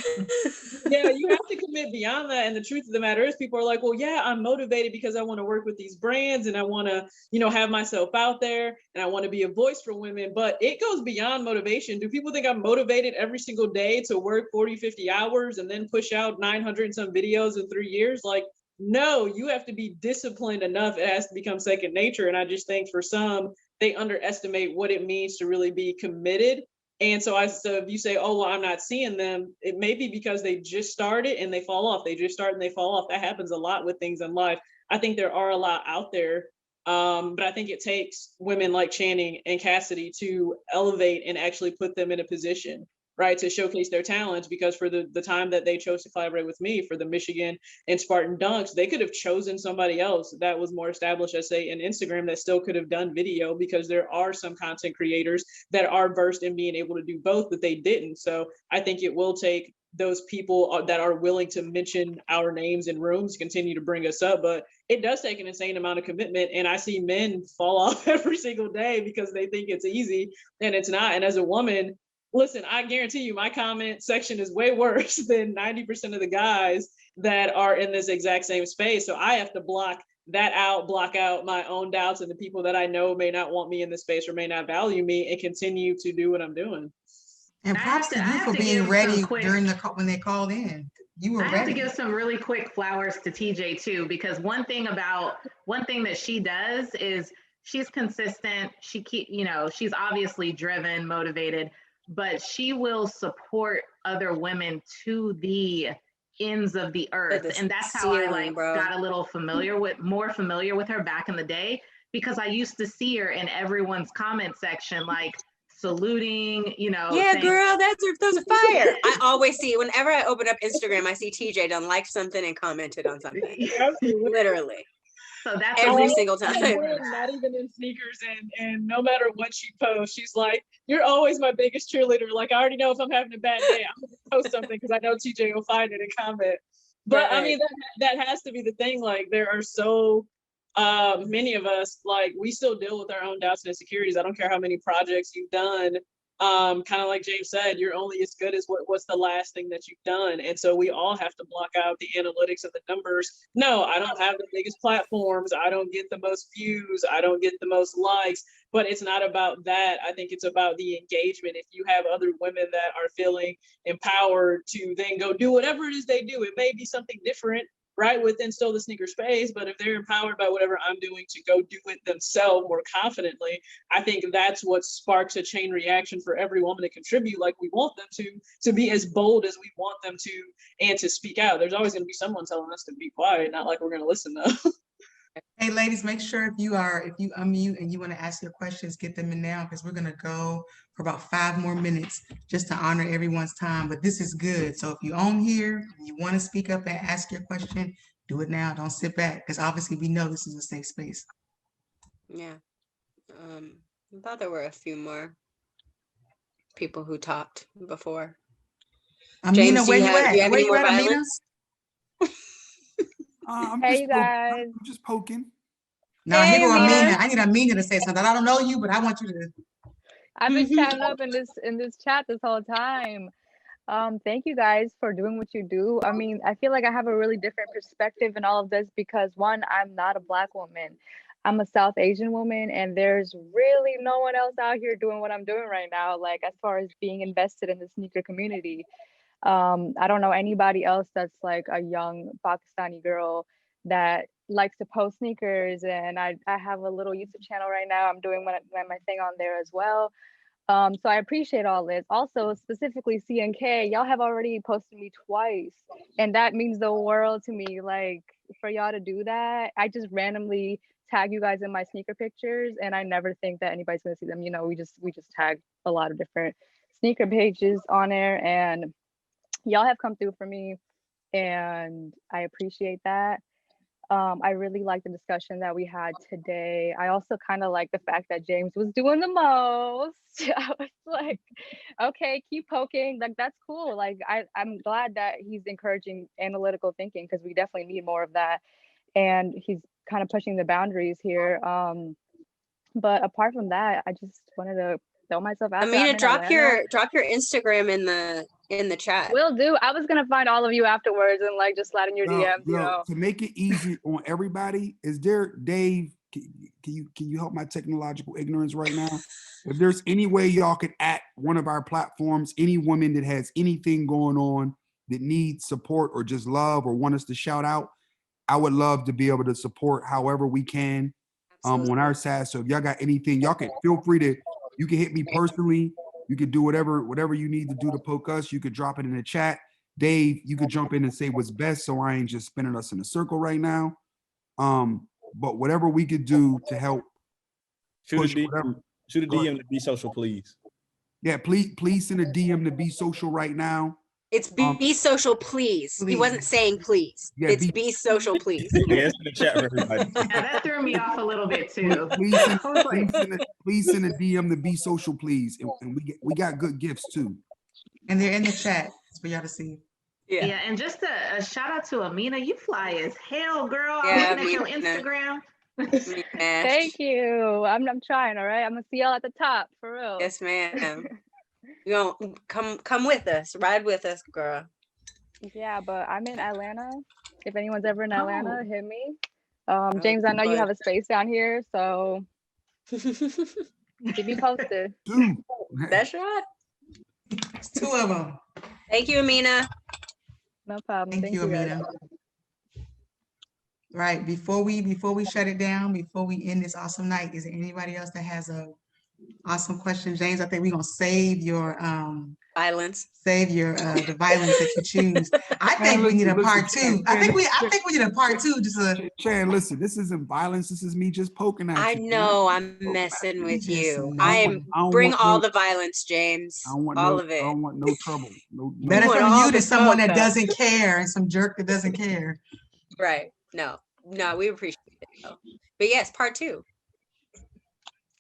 Yeah, you have to commit beyond that. And the truth of the matter is people are like, well, yeah, I'm motivated because I want to work with these brands and I want to, have myself out there and I want to be a voice for women. But it goes beyond motivation. Do people think I'm motivated every single day to work 40, 50 hours and then push out 900 and some videos in 3 years? Like, no, you have to be disciplined enough. It has to become second nature. And I just think for some, they underestimate what it means to really be committed. And so if you say, oh, well, I'm not seeing them, it may be because they just started and they fall off. They just start and they fall off. That happens a lot with things in life. I think there are a lot out there. But I think it takes women like Channing and Cassidy to elevate and actually put them in a position, right, to showcase their talents. Because for the time that they chose to collaborate with me for the Michigan and Spartan Dunks, they could have chosen somebody else that was more established, let's say, in Instagram, that still could have done video, because there are some content creators that are versed in being able to do both, but they didn't. So I think it will take those people that are willing to mention our names in rooms, continue to bring us up. But it does take an insane amount of commitment. And I see men fall off every single day because they think it's easy, and it's not. And as a woman, listen, I guarantee you my comment section is way worse than 90% of the guys that are in this exact same space. So I have to block out my own doubts and the people that I know may not want me in this space or may not value me, and continue to do what I'm doing. And props to you for being ready during when they called in. You were ready. I have to give some really quick flowers to TJ too, because one thing that she does is she's consistent. She's obviously driven, motivated, but she will support other women to the ends of the earth. And that's how I got a little more familiar with her back in the day, because I used to see her in everyone's comment section, like saluting, yeah, saying, girl, those are fire. I always see, whenever I open up Instagram, I see TJ done liked something and commented on something. Literally. So that's every single time. Not even in sneakers, and no matter what she posts, she's like, "You're always my biggest cheerleader." Like, I already know if I'm having a bad day, I'm gonna post something because I know TJ will find it and comment. But right. I mean, that has to be the thing. Like, there are so many of us, like, we still deal with our own doubts and insecurities. I don't care how many projects you've done. Kind of like James said, you're only as good as what's the last thing that you've done. And so we all have to block out the analytics of the numbers. No, I don't have the biggest platforms. I don't get the most views. I don't get the most likes, but it's not about that. I think it's about the engagement. If you have other women that are feeling empowered to then go do whatever it is they do, it may be something different, right, within still the sneaker space, but if they're empowered by whatever I'm doing to go do it themselves more confidently, I think that's what sparks a chain reaction for every woman to contribute like we want them to be as bold as we want them to, and to speak out. There's always going to be someone telling us to be quiet, not like we're going to listen though. Hey ladies, make sure if you unmute and you want to ask your questions, get them in now, because we're going to go for about 5 more minutes just to honor everyone's time. But this is good. So if you're on here and you want to speak up and ask your question, do it now. Don't sit back, because obviously we know this is a safe space. Yeah. I thought there were a few more people who talked before. Amina, James, where you at? Do you have Where any you more at, Amina? violence? Hey, you guys. I'm just poking. No, Hey, here go Amina. Amina. I need Amina to say something. I don't know you, but I want you to. I've been chatting up in this chat this whole time. Thank you guys for doing what you do. I mean, I feel like I have a really different perspective in all of this because, one, I'm not a Black woman. I'm a South Asian woman, and there's really no one else out here doing what I'm doing right now, like as far as being invested in the sneaker community. I don't know anybody else that's like a young Pakistani girl that likes to post sneakers, and I have a little YouTube channel right now. I'm doing my thing on there as well. So I appreciate all this. Also, specifically CNK, y'all have already posted me twice, and that means the world to me. Like for y'all to do that, I just randomly tag you guys in my sneaker pictures, and I never think that anybody's gonna see them. You know, we just tag a lot of different sneaker pages on there, and y'all have come through for me, and I appreciate that. I really like the discussion that we had today. I also kind of like the fact that James was doing the most. I was like, okay, keep poking. Like, that's cool. Like, I'm glad that he's encouraging analytical thinking because we definitely need more of that. And he's kind of pushing the boundaries here. But apart from that, I just wanted to throw myself out there. Amina, drop your Instagram in the chat. Will do. I was gonna find all of you afterwards and like just slide in your DMs. You know, to make it easy on everybody, is there Dave? Can you help my technological ignorance right now? If there's any way y'all could at one of our platforms, any woman that has anything going on that needs support or just love or want us to shout out, I would love to be able to support however we can on our side. So if y'all got anything, y'all can feel free to, you can hit me personally. You could do whatever you need to do to poke us. You could drop it in the chat. Dave, you could jump in and say what's best so I ain't just spinning us in a circle right now. But whatever we could do to help push whatever. Shoot a DM to Be Social, please. Yeah, please send a DM to Be Social right now. It's be social, please. He wasn't saying please. Yeah, it's be social, please. Yes, in the chat for everybody. Yeah, that threw me off a little bit too. Please send a DM to Be Social, please. And we got good gifts too. And they're in the chat for y'all to see. Yeah, and just a shout out to Amina. You fly as hell, girl. Yeah, I'm looking at your Instagram. Thank you. I'm trying. All right, I'm gonna see y'all at the top for real. Yes, ma'am. You know, come with us, ride with us, girl. Yeah, but I'm in Atlanta. If anyone's ever in Atlanta, hit me. James, I know you have a space down here, so keep me posted. Dude, that's right. It's two of them. Thank you, Amina. No problem. Thank you, Amina. Right, before we shut it down, before we end this awesome night, is there anybody else that has a awesome question? James, I think we're gonna save your violence. Save your the violence that you choose. I think we need a part two. I think we need a part two. Just Chan, listen, this isn't violence. This is me just poking at you. I know, I'm messing with you. Bring all the violence, James. All of it. I don't want no trouble. Better from you than someone that doesn't care and some jerk that doesn't care. Right. No, we appreciate it. Though. But yes, part two.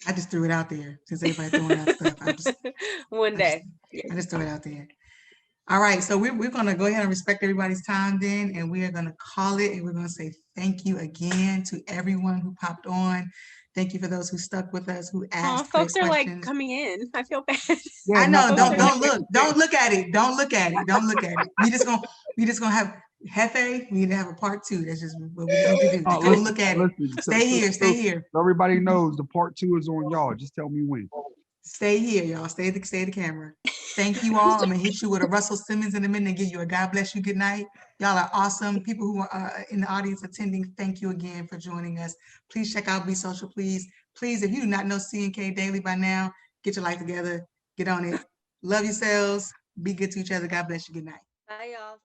I just threw it out there since everybody throwing out stuff. One day. I just threw it out there. All right, so we're going to go ahead and respect everybody's time then, and we are going to call it, and we're going to say thank you again to everyone who popped on. Thank you for those who stuck with us, who asked folks are like coming in. I feel bad. Yeah, I know. Don't look at it. Don't look at it. We just gonna have Hefe. We need to have a part two. That's just what we need to do. Don't look at it. Stay here. So everybody knows the part two is on y'all. Just tell me when. Stay here, y'all. Stay the camera. Thank you all. I'm gonna hit you with a Russell Simmons in a minute and give you a God bless you, good night. Y'all are awesome. People who are in the audience attending, thank you again for joining us. Please check out Be Social, please. Please, if you do not know CNK Daily by now, get your life together. Get on it. Love yourselves. Be good to each other. God bless you. Good night. Bye, y'all.